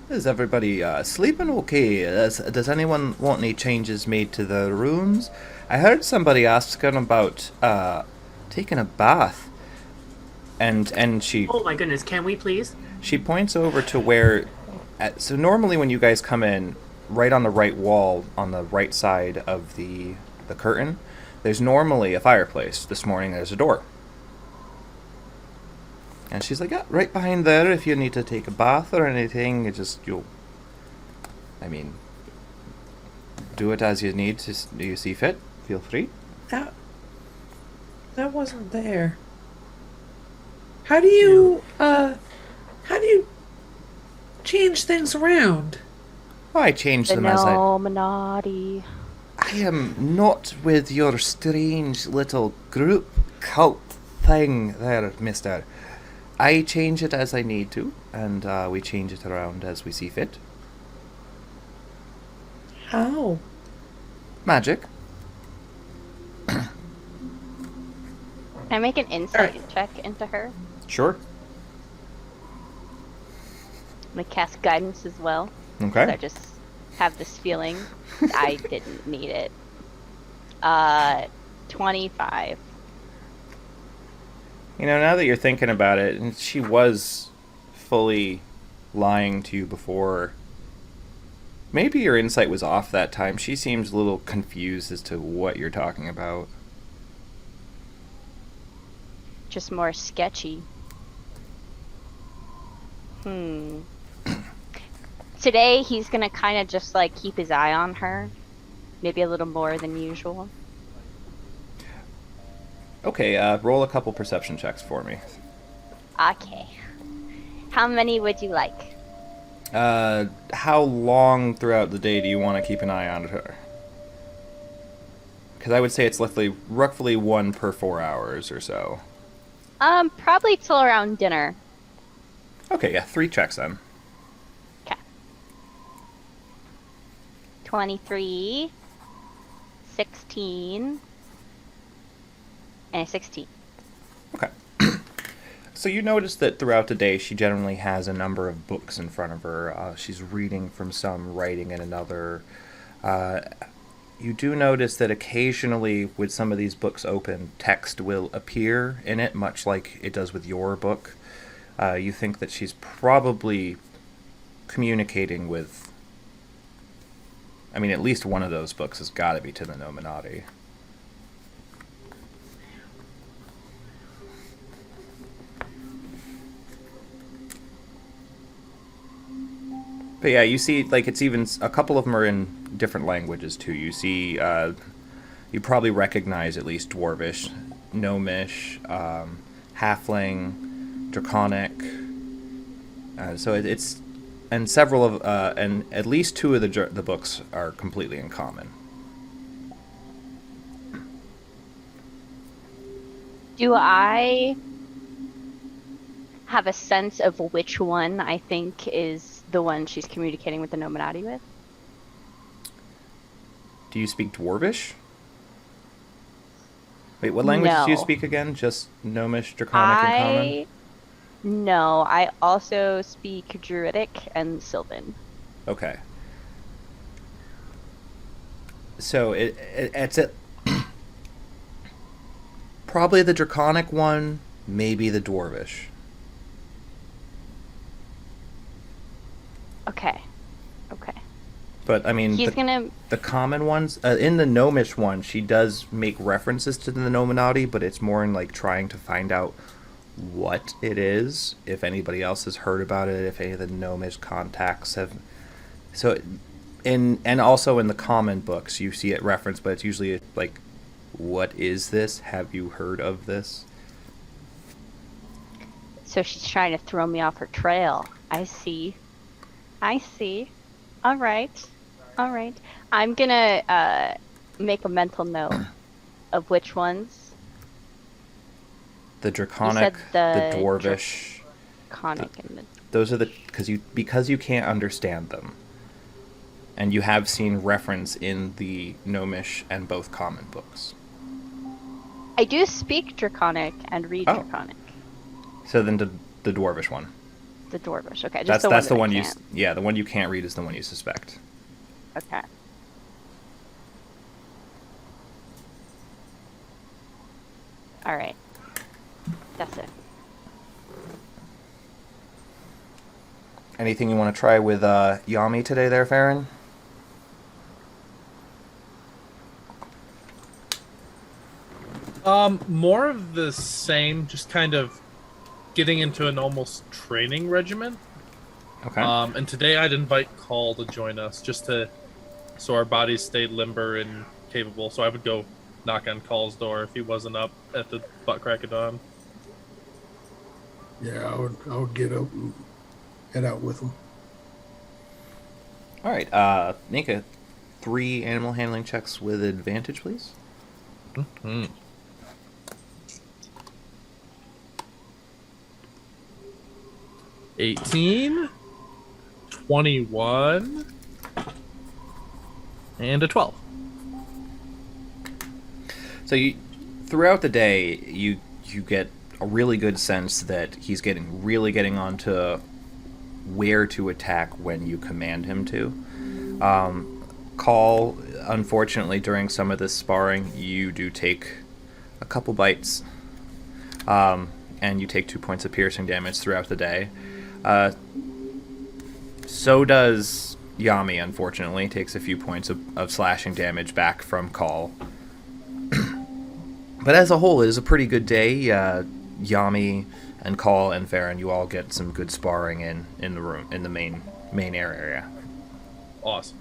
[SPEAKER 2] Is everybody sleeping okay? Does anyone want any changes made to the rooms? I heard somebody asking about taking a bath, and she
[SPEAKER 3] Oh my goodness, can we please?
[SPEAKER 2] she points over to where. So normally when you guys come in, right on the right wall, on the right side of the curtain, there's normally a fireplace. This morning there's a door. And she's like, yeah, right behind there, if you need to take a bath or anything, do it as you need to, do you see fit, feel free.
[SPEAKER 1] That wasn't there. How do you change things around?
[SPEAKER 2] Oh, I changed
[SPEAKER 6] The
[SPEAKER 2] them as I
[SPEAKER 6] Illuminati.
[SPEAKER 2] am not with your strange little group cult thing there, mister. I change it as I need to, and we change it around as we see fit.
[SPEAKER 1] How?
[SPEAKER 2] Magic.
[SPEAKER 6] Can I make an insight check into her?
[SPEAKER 2] Sure.
[SPEAKER 6] I'm gonna cast guidance as well.
[SPEAKER 2] Okay.
[SPEAKER 6] I just have this feeling I didn't need it. 25.
[SPEAKER 2] You know, now that you're thinking about it, and she was fully lying to you before, maybe your insight was off that time. She seems a little confused as to what you're talking about.
[SPEAKER 6] Just more sketchy. Today he's gonna kind of just like keep his eye on her. Maybe a little more than usual.
[SPEAKER 2] Okay, roll a couple perception checks for me.
[SPEAKER 6] Okay. How many would you like?
[SPEAKER 2] How long throughout the day do you want to keep an eye on her? Because I would say it's roughly 1 per 4 hours or so.
[SPEAKER 6] Probably till around dinner.
[SPEAKER 2] Okay, yeah, 3 checks then.
[SPEAKER 6] Okay. 23, 16, and 16.
[SPEAKER 2] Okay. So you notice that throughout the day she generally has a number of books in front of her. She's reading from some, writing in another. You do notice that occasionally with some of these books open, text will appear in it, much like it does with your book. You think that she's probably communicating with... I mean, at least one of those books has got to be to the Illuminati. But yeah, you see, like, it's even... A couple of them are in different languages, too. You see, you probably recognize at least Dwarvish, Gnomish, Halfling, Draconic. So it's... And several of... and at least 2 of the books are completely in common.
[SPEAKER 6] Do I have a sense of which one I think is the one she's communicating with the Illuminati with?
[SPEAKER 2] Do you speak Dwarvish? Wait, what languages do you speak again? Just Gnomish, Draconic, and Common?
[SPEAKER 6] No, I also speak Druidic and Sylvan.
[SPEAKER 2] Okay. So it's probably the Draconic one, maybe the Dwarvish.
[SPEAKER 6] Okay.
[SPEAKER 2] But I mean, the common ones in the Gnomish one, she does make references to the Illuminati, but it's more in like trying to find out what it is, if anybody else has heard about it, if any of the Gnomish contacts have. So, and also in the common books, you see it referenced, but it's usually like, what is this? Have you heard of this?
[SPEAKER 6] So she's trying to throw me off her trail. I see. All right. I'm gonna make a mental note of which ones
[SPEAKER 2] The draconic, the dwarvish,
[SPEAKER 6] Draconic, and the...
[SPEAKER 2] those are the because you can't understand them, and you have seen reference in the Gnomish and both common books.
[SPEAKER 6] I do speak Draconic and read Draconic.
[SPEAKER 2] So then the dwarvish one.
[SPEAKER 6] The dwarvish, okay.
[SPEAKER 2] That's the one you the one you can't read is the one you suspect.
[SPEAKER 6] Okay. All right. That's it.
[SPEAKER 2] Anything you want to try with Yami today there, Farron?
[SPEAKER 5] More of the same, just kind of getting into an almost training regimen.
[SPEAKER 2] Okay.
[SPEAKER 5] And today I'd invite Call to join us, so our bodies stay limber and capable. So I would go knock on Call's door if he wasn't up at the butt crack of dawn.
[SPEAKER 4] Yeah, I would get up and head out with him.
[SPEAKER 2] All right. Make 3 animal handling checks with advantage, please.
[SPEAKER 5] Mm-hmm. 18, 21, and a 12.
[SPEAKER 2] So throughout the day, you get a really good sense that he's getting on to where to attack when you command him to. Call, unfortunately, during some of this sparring, you do take a couple bites, and you take 2 points of piercing damage throughout the day. So does Yami, unfortunately, takes a few points of slashing damage back from Call. But as a whole, it is a pretty good day. Yami and Call and Farron, you all get some good sparring in the room, in the main area.
[SPEAKER 5] Awesome.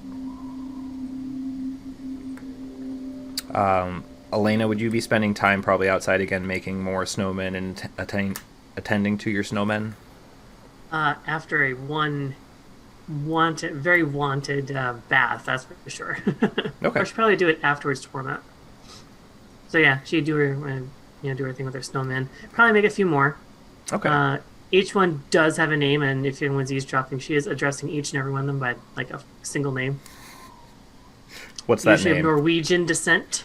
[SPEAKER 2] Elena, would you be spending time probably outside again, making more snowmen and attending to your snowmen?
[SPEAKER 3] After a very wanted bath, that's for sure.
[SPEAKER 2] Okay.
[SPEAKER 3] I should probably do it afterwards to warm up. So yeah, she'd do her thing with her snowman. Probably make a few more.
[SPEAKER 2] Okay.
[SPEAKER 3] Each one does have a name, and if anyone's eavesdropping, she is addressing each and every one of them by like a single name.
[SPEAKER 2] What's that
[SPEAKER 3] Usually
[SPEAKER 2] name?
[SPEAKER 3] Of Norwegian descent.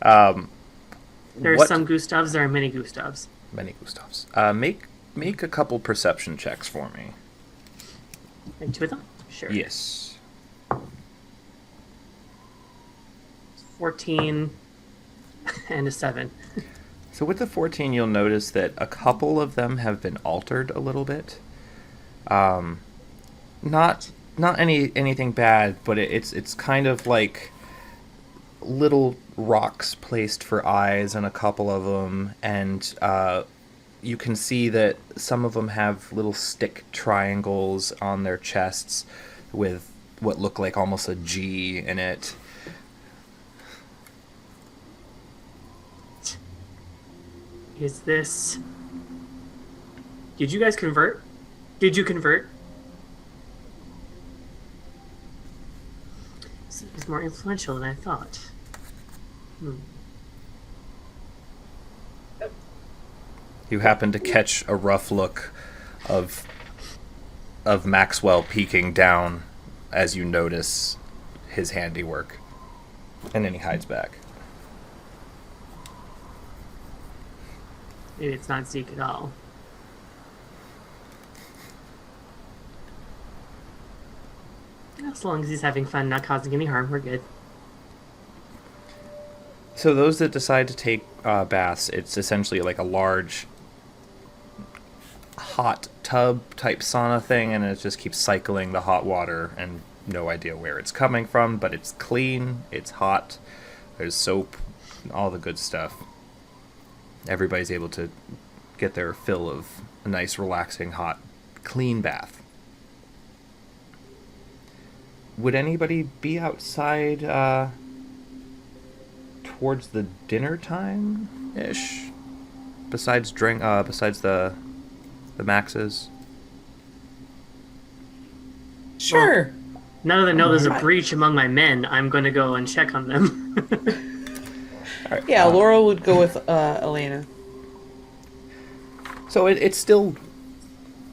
[SPEAKER 3] There are some Gustavs. There are many Gustavs.
[SPEAKER 2] Many Gustavs. Make a couple perception checks for me.
[SPEAKER 3] And 2 of them? Sure.
[SPEAKER 2] Yes.
[SPEAKER 3] 14 and a 7.
[SPEAKER 2] So with the 14, you'll notice that a couple of them have been altered a little bit. Not anything bad, but it's kind of like little rocks placed for eyes in a couple of them, and you can see that some of them have little stick triangles on their chests with what look like almost a G in it.
[SPEAKER 3] Is this... Did you guys convert? Did you convert? It's more influential than I thought.
[SPEAKER 2] You happen to catch a rough look of Maxwell peeking down as you notice his handiwork. And then he hides back.
[SPEAKER 3] Maybe it's not Zeke at all. As long as he's having fun, not causing any harm, we're good.
[SPEAKER 2] So those that decide to take baths, it's essentially like a large hot tub type sauna thing, and it just keeps cycling the hot water, and no idea where it's coming from, but it's clean, it's hot, there's soap, all the good stuff. Everybody's able to get their fill of a nice, relaxing, hot, clean bath. Would anybody be outside towards the dinner time-ish? Besides the Maxes?
[SPEAKER 8] Sure.
[SPEAKER 3] Now that I know there's a breach among my men, I'm going to go and check on them.
[SPEAKER 2] All right.
[SPEAKER 1] Yeah, Laurel would go with Elena.
[SPEAKER 2] So it's still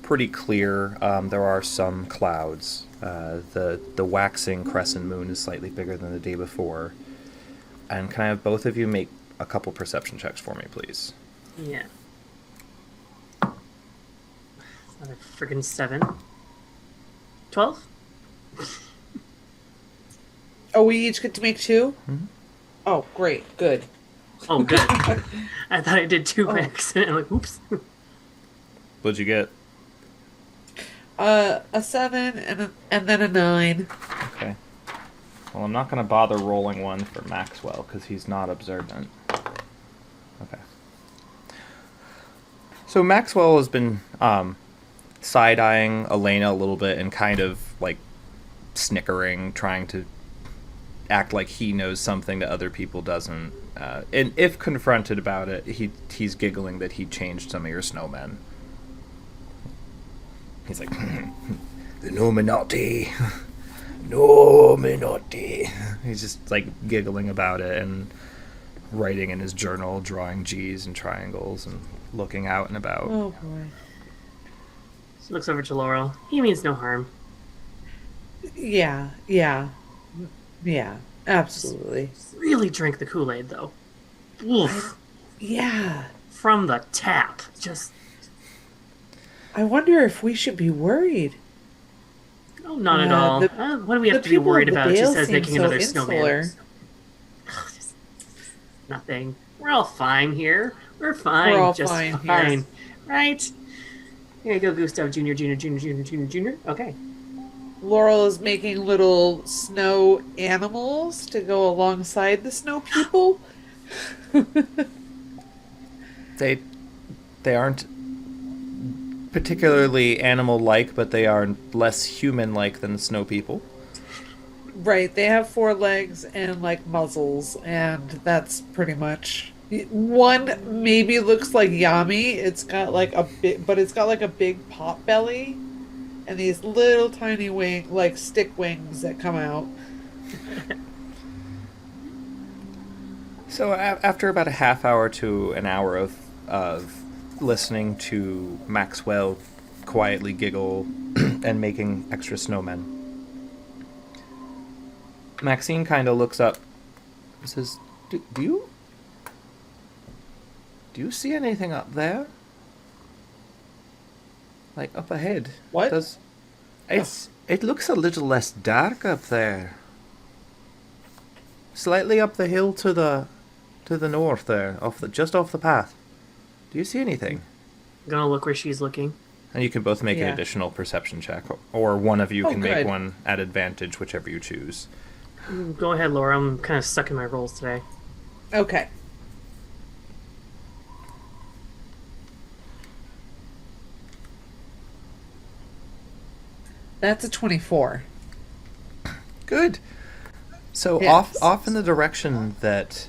[SPEAKER 2] pretty clear. There are some clouds. The waxing crescent moon is slightly bigger than the day before. And can I have both of you make a couple perception checks for me, please?
[SPEAKER 3] Yeah. Another friggin' 7. 12?
[SPEAKER 1] Oh, we each get to make 2?
[SPEAKER 2] Mhm.
[SPEAKER 1] Oh, great. Good.
[SPEAKER 3] Oh, good. I thought I did 2 by accident. I'm like, oops.
[SPEAKER 2] What'd you get?
[SPEAKER 1] A 7 and then a 9.
[SPEAKER 2] Okay. Well, I'm not going to bother rolling one for Maxwell because he's not observant. Okay. So Maxwell has been side-eyeing Elena a little bit and kind of like snickering, trying to act like he knows something that other people doesn't. And if confronted about it, he's giggling that he changed some of your snowmen. He's like, the Nominati. Nominati. He's just like giggling about it and writing in his journal, drawing G's and triangles and looking out and about.
[SPEAKER 1] Oh, boy.
[SPEAKER 3] She looks over to Laurel. He means no harm.
[SPEAKER 1] Yeah, absolutely.
[SPEAKER 3] Really drink the Kool-Aid, though. Oof.
[SPEAKER 1] Yeah.
[SPEAKER 3] From the tap. Just,
[SPEAKER 1] I wonder if we should be worried.
[SPEAKER 3] oh, not at all. What do we have to be worried about? She says, making another snowman. Just nothing. We're all fine here. We're fine.
[SPEAKER 1] We're all
[SPEAKER 3] just
[SPEAKER 1] fine
[SPEAKER 3] fine.
[SPEAKER 1] here.
[SPEAKER 3] Right? Here you go, Gustav Jr., Jr., Jr., Jr., Jr., Jr. Okay.
[SPEAKER 1] Laurel is making little snow animals to go alongside the snow people.
[SPEAKER 2] They aren't particularly animal-like, but they are less human-like than the snow people.
[SPEAKER 1] Right, they have 4 legs and like muzzles, and that's pretty much. One maybe looks like Yami. It's got like a bit, but it's got like a big pot belly, and these little tiny like stick wings that come out.
[SPEAKER 2] So after about a half hour to an hour of listening to Maxwell quietly giggle and making extra snowmen, Maxine kind of looks up and says, do you see anything up there? Like up ahead?
[SPEAKER 1] What?
[SPEAKER 2] It looks a little less dark up there. Slightly up the hill to the north there, just off the path. Do you see anything?
[SPEAKER 3] I'm gonna look where she's looking.
[SPEAKER 2] And you can both make an additional perception check, or one of you can make
[SPEAKER 1] good.
[SPEAKER 2] one at advantage, whichever you choose.
[SPEAKER 3] Go ahead, Laura. I'm kind of stuck in my rolls today.
[SPEAKER 1] Okay. That's a 24.
[SPEAKER 2] Good. So
[SPEAKER 1] Yes.
[SPEAKER 2] off in the direction that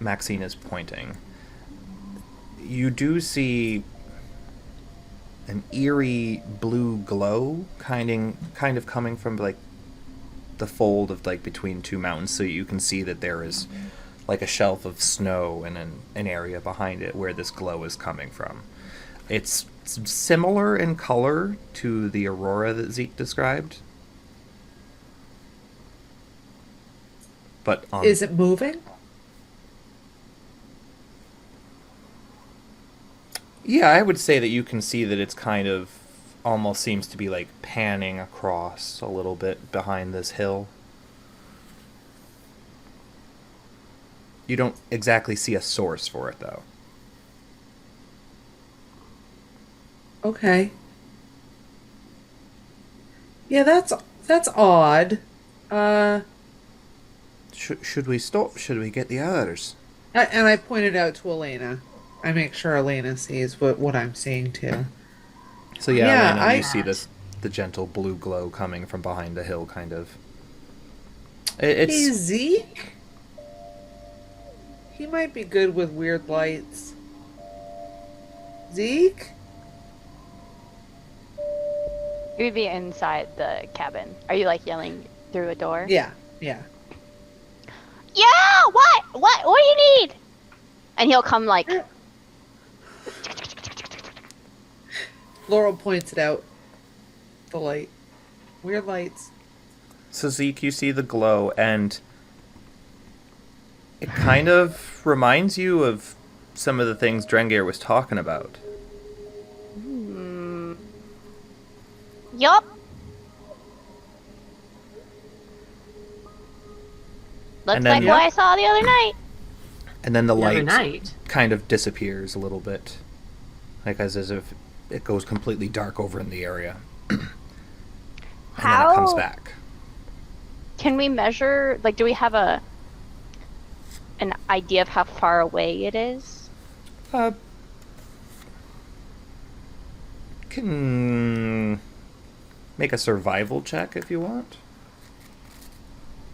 [SPEAKER 2] Maxine is pointing, you do see an eerie blue glow kind of coming from like the fold of like between 2 mountains, so you can see that there is like a shelf of snow and an area behind it where this glow is coming from. It's similar in color to the aurora that Zeke described. But
[SPEAKER 1] Is it moving?
[SPEAKER 2] Yeah, I would say that you can see that it's kind of almost seems to be like panning across a little bit behind this hill. You don't exactly see a source for it, though.
[SPEAKER 1] Okay. Yeah, that's odd.
[SPEAKER 2] Should we stop? Should we get the others?
[SPEAKER 1] And I pointed out to Elena. I make sure Elena sees what I'm seeing too.
[SPEAKER 2] So
[SPEAKER 1] Yeah,
[SPEAKER 2] Elena, you see the gentle blue glow coming from behind the hill, kind of. It's
[SPEAKER 1] Hey, Zeke? He might be good with weird lights. Zeke?
[SPEAKER 6] He would be inside the cabin. Are you like yelling through a door?
[SPEAKER 1] Yeah.
[SPEAKER 6] Yeah, what? What do you need? And he'll come like,
[SPEAKER 1] Laurel points it out. The light. Weird lights.
[SPEAKER 2] So Zeke, you see the glow, and it kind of reminds you of some of the things Drengir was talking about.
[SPEAKER 6] yup. Looks
[SPEAKER 2] And then-
[SPEAKER 6] like what I saw the other night.
[SPEAKER 2] And then the
[SPEAKER 3] The other
[SPEAKER 2] light
[SPEAKER 3] night.
[SPEAKER 2] kind of disappears a little bit. Like as if it goes completely dark over in the area. And then it comes back.
[SPEAKER 6] Can we measure, like, do we have an idea of how far away it is?
[SPEAKER 2] Can make a survival check if you want.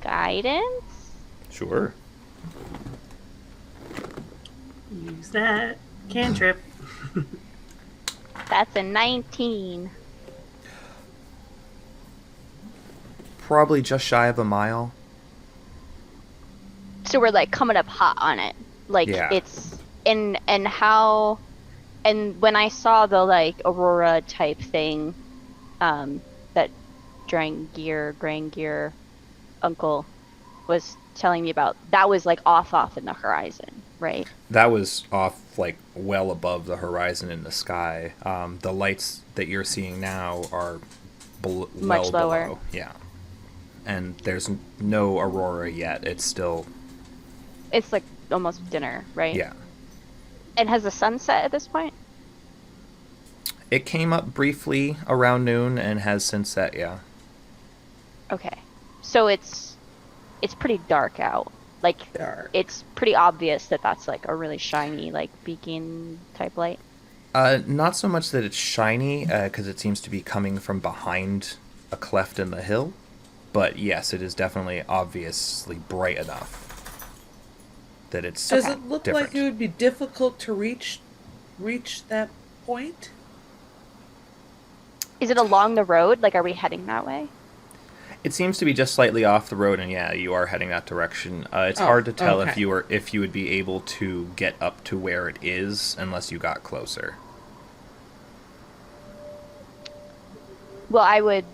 [SPEAKER 6] Guidance?
[SPEAKER 2] Sure.
[SPEAKER 3] Use that cantrip.
[SPEAKER 6] That's a 19.
[SPEAKER 2] Probably just shy of a mile.
[SPEAKER 6] So we're like coming up hot on it. Like
[SPEAKER 2] Yeah.
[SPEAKER 6] it's and how and when I saw the like aurora type thing, that Grangir uncle was telling me about, that was like off in the horizon, right?
[SPEAKER 2] That was off, like, well above the horizon in the sky. The lights that you're seeing now are
[SPEAKER 6] Much
[SPEAKER 2] well
[SPEAKER 6] lower.
[SPEAKER 2] below. Yeah. And there's no aurora yet. It's still...
[SPEAKER 6] It's like almost dinner, right?
[SPEAKER 2] Yeah.
[SPEAKER 6] And has the sun set at this point?
[SPEAKER 2] It came up briefly around noon and has since set, yeah.
[SPEAKER 6] Okay. So it's pretty dark out. Like
[SPEAKER 1] Dark.
[SPEAKER 6] it's pretty obvious that that's like a really shiny like beacon type light.
[SPEAKER 2] Not so much that it's shiny, because it seems to be coming from behind a cleft in the hill. But yes, it is definitely obviously bright enough that it's
[SPEAKER 1] Does it look
[SPEAKER 2] different.
[SPEAKER 1] like it would be difficult to reach that point?
[SPEAKER 6] Is it along the road? Like, are we heading that way?
[SPEAKER 2] It seems to be just slightly off the road, and yeah, you are heading that direction. It's
[SPEAKER 1] Oh,
[SPEAKER 2] hard to tell
[SPEAKER 1] okay.
[SPEAKER 2] if you would be able to get up to where it is unless you got closer.
[SPEAKER 6] Well, I would,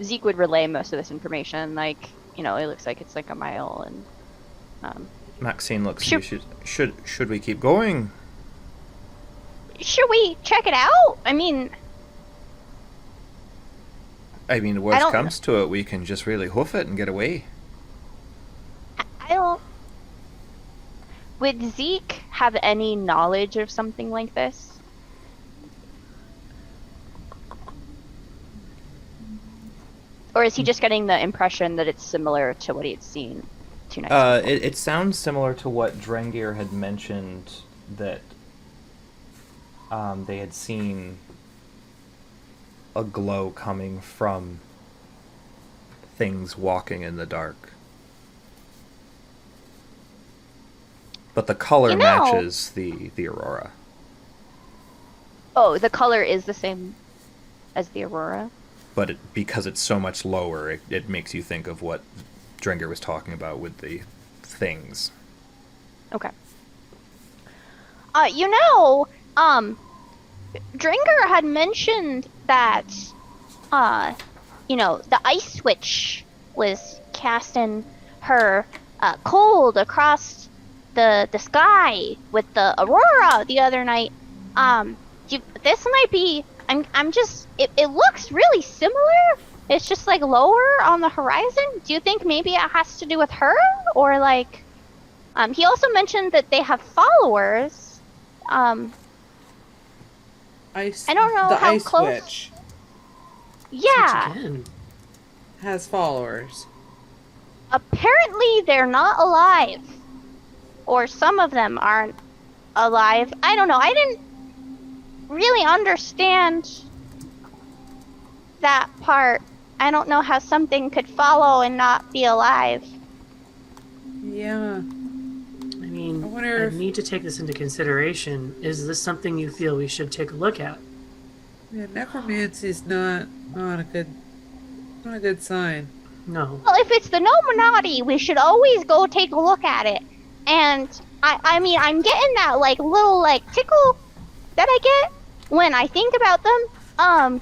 [SPEAKER 6] Zeke would relay most of this information. Like, you know, it looks like it's like a mile, and
[SPEAKER 2] Maxine looks.
[SPEAKER 6] Sure.
[SPEAKER 2] Should we keep going?
[SPEAKER 6] should we check it out? I mean,
[SPEAKER 2] I mean,
[SPEAKER 6] I
[SPEAKER 2] worst
[SPEAKER 6] don't-
[SPEAKER 2] comes to it, we can just really hoof it and get away.
[SPEAKER 6] I don't. Would Zeke have any knowledge of something like this? Or is he just getting the impression that it's similar to what he had seen 2 nights before?
[SPEAKER 2] It sounds similar to what Drengir had mentioned that they had seen a glow coming from things walking in the dark. But the color
[SPEAKER 6] You know-
[SPEAKER 2] matches the aurora.
[SPEAKER 6] Oh, the color is the same as the aurora?
[SPEAKER 2] But because it's so much lower, it makes you think of what Drengir was talking about with the things.
[SPEAKER 6] Okay. Dringer had mentioned that, the ice switch was casting her cold across the sky with the aurora the other night. This might be. I'm just. It looks really similar. It's just like lower on the horizon. Do you think maybe it has to do with her, or like? He also mentioned that they have followers.
[SPEAKER 1] Ice.
[SPEAKER 6] I don't know
[SPEAKER 1] the
[SPEAKER 6] how
[SPEAKER 1] ice
[SPEAKER 6] close-
[SPEAKER 1] witch
[SPEAKER 6] Yeah.
[SPEAKER 3] Again.
[SPEAKER 1] has followers.
[SPEAKER 6] Apparently they're not alive. Or some of them aren't alive. I don't know. I didn't really understand that part. I don't know how something could follow and not be alive.
[SPEAKER 1] Yeah.
[SPEAKER 3] I mean,
[SPEAKER 1] I wonder
[SPEAKER 3] I
[SPEAKER 1] if-
[SPEAKER 3] need to take this into consideration. Is this something you feel we should take a look at?
[SPEAKER 1] Yeah, necromancy is not a good sign.
[SPEAKER 3] No.
[SPEAKER 6] Well, if it's the Nominati, we should always go take a look at it. And I mean, I'm getting that like little like tickle that I get when I think about them.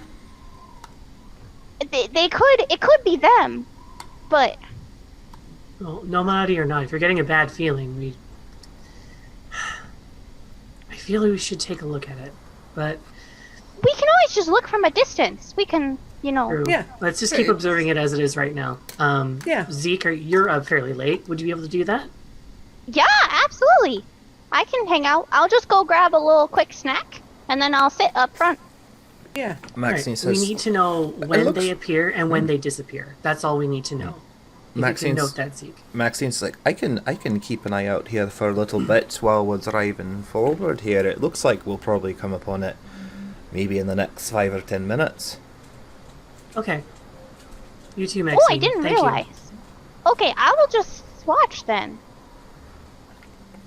[SPEAKER 6] It could be them, but
[SPEAKER 3] Well, Nomadi or not, if you're getting a bad feeling, I feel like we should take a look at it. But
[SPEAKER 6] we can always just look from a distance. We can,
[SPEAKER 3] true.
[SPEAKER 1] Yeah.
[SPEAKER 3] Let's just keep observing it as it is right now.
[SPEAKER 1] Yeah.
[SPEAKER 3] Zeke, you're up fairly late. Would you be able to do that?
[SPEAKER 6] Yeah, absolutely. I can hang out. I'll just go grab a little quick snack, and then I'll sit up front.
[SPEAKER 1] Yeah.
[SPEAKER 2] Maxine
[SPEAKER 3] Right.
[SPEAKER 2] says,
[SPEAKER 3] We need to know when
[SPEAKER 2] looks-
[SPEAKER 3] they appear and when they disappear. That's all we need to know. If you
[SPEAKER 2] Maxine's-
[SPEAKER 3] can note that, Zeke.
[SPEAKER 2] Maxine's like, I can keep an eye out here for a little bit while we're driving forward here. It looks like we'll probably come upon it maybe in the next 5 or 10 minutes.
[SPEAKER 3] Okay. You too, Maxine.
[SPEAKER 6] Oh, I didn't
[SPEAKER 3] Thank you.
[SPEAKER 6] realize. Okay, I will just watch then.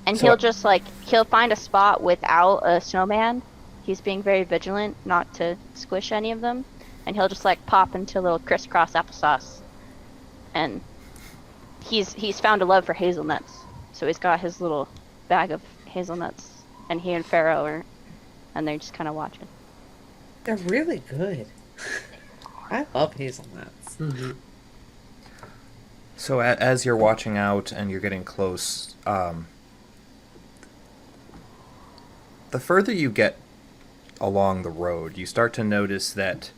[SPEAKER 6] And
[SPEAKER 2] So-
[SPEAKER 6] he'll just he'll find a spot without a snowman. He's being very vigilant not to squish any of them. And he'll just pop into a little crisscross applesauce. And he's found a love for hazelnuts. So he's got his little bag of hazelnuts. And he and Pharaoh and they're just kind of watching.
[SPEAKER 1] They're really good. I love hazelnuts.
[SPEAKER 3] Mm-hmm.
[SPEAKER 2] So as you're watching out and you're getting close, the further you get along the road, you start to notice that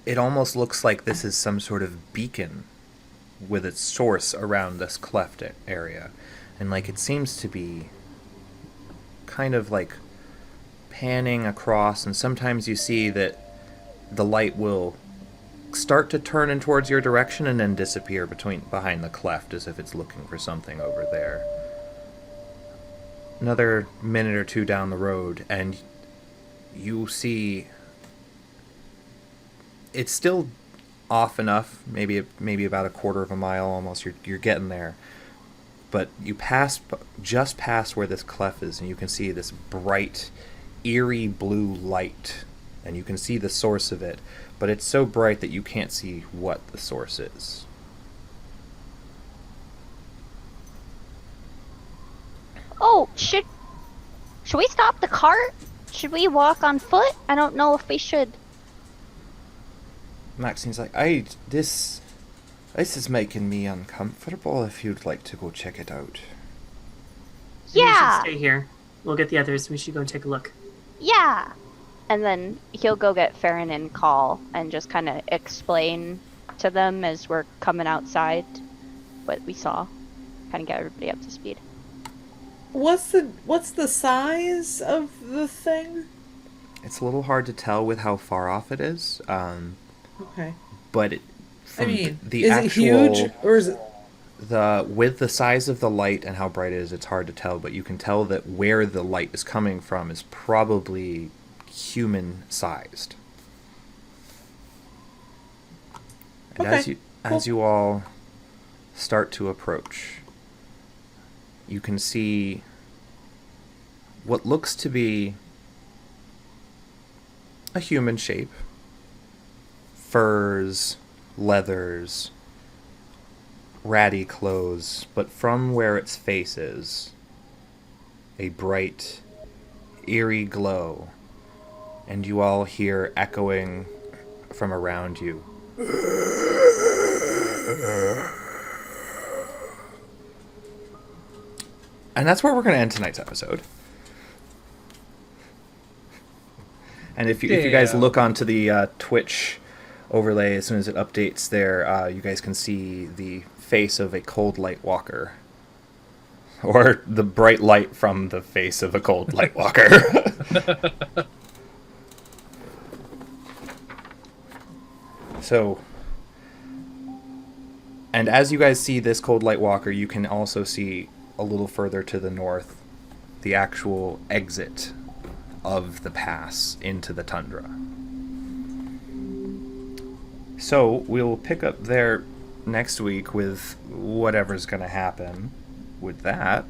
[SPEAKER 2] it almost looks like this is some sort of beacon with its source around this cleft area. And it seems to be kind of panning across, and sometimes you see that the light will start to turn in towards your direction and then disappear behind the cleft as if it's looking for something over there. Another minute or two down the road and you see it's still off enough, maybe about a quarter of a mile almost. You're getting there, but you just past where this cleft is, and you can see this bright, eerie blue light, and you can see the source of it, but it's so bright that you can't see what the source is.
[SPEAKER 6] Oh, should we stop the cart? Should we walk on foot? I don't know if we should.
[SPEAKER 2] Maxine's like, this is making me uncomfortable. If you'd like to go check it out.
[SPEAKER 3] So you
[SPEAKER 6] Yeah.
[SPEAKER 3] should stay here. We'll get the others. We should go and take a look.
[SPEAKER 6] Yeah. And then he'll go get Farron and Call and just kind of explain to them as we're coming outside what we saw. Kind of get everybody up to speed.
[SPEAKER 1] What's the size of the thing?
[SPEAKER 2] It's a little hard to tell with how far off it is,
[SPEAKER 1] Okay.
[SPEAKER 2] but
[SPEAKER 1] I
[SPEAKER 2] from
[SPEAKER 1] mean,
[SPEAKER 2] the
[SPEAKER 1] is
[SPEAKER 2] actual,
[SPEAKER 1] it huge or is it?
[SPEAKER 2] with the size of the light and how bright it is, it's hard to tell, but you can tell that where the light is coming from is probably human-sized. And
[SPEAKER 1] Okay,
[SPEAKER 2] as you all start to approach, you can see what looks to be a human shape. Furs, leathers, ratty clothes, but from where its face is, a bright, eerie glow, and you all hear echoing from around you. And that's where we're going to end tonight's episode. And if you guys
[SPEAKER 5] Damn.
[SPEAKER 2] look onto the Twitch overlay, as soon as it updates there, you guys can see the face of a cold light walker. Or the bright light from the face of a cold light walker. So, and as you guys see this cold light walker, you can also see a little further to the north the actual exit of the pass into the tundra. So we'll pick up there next week with whatever's going to happen with that.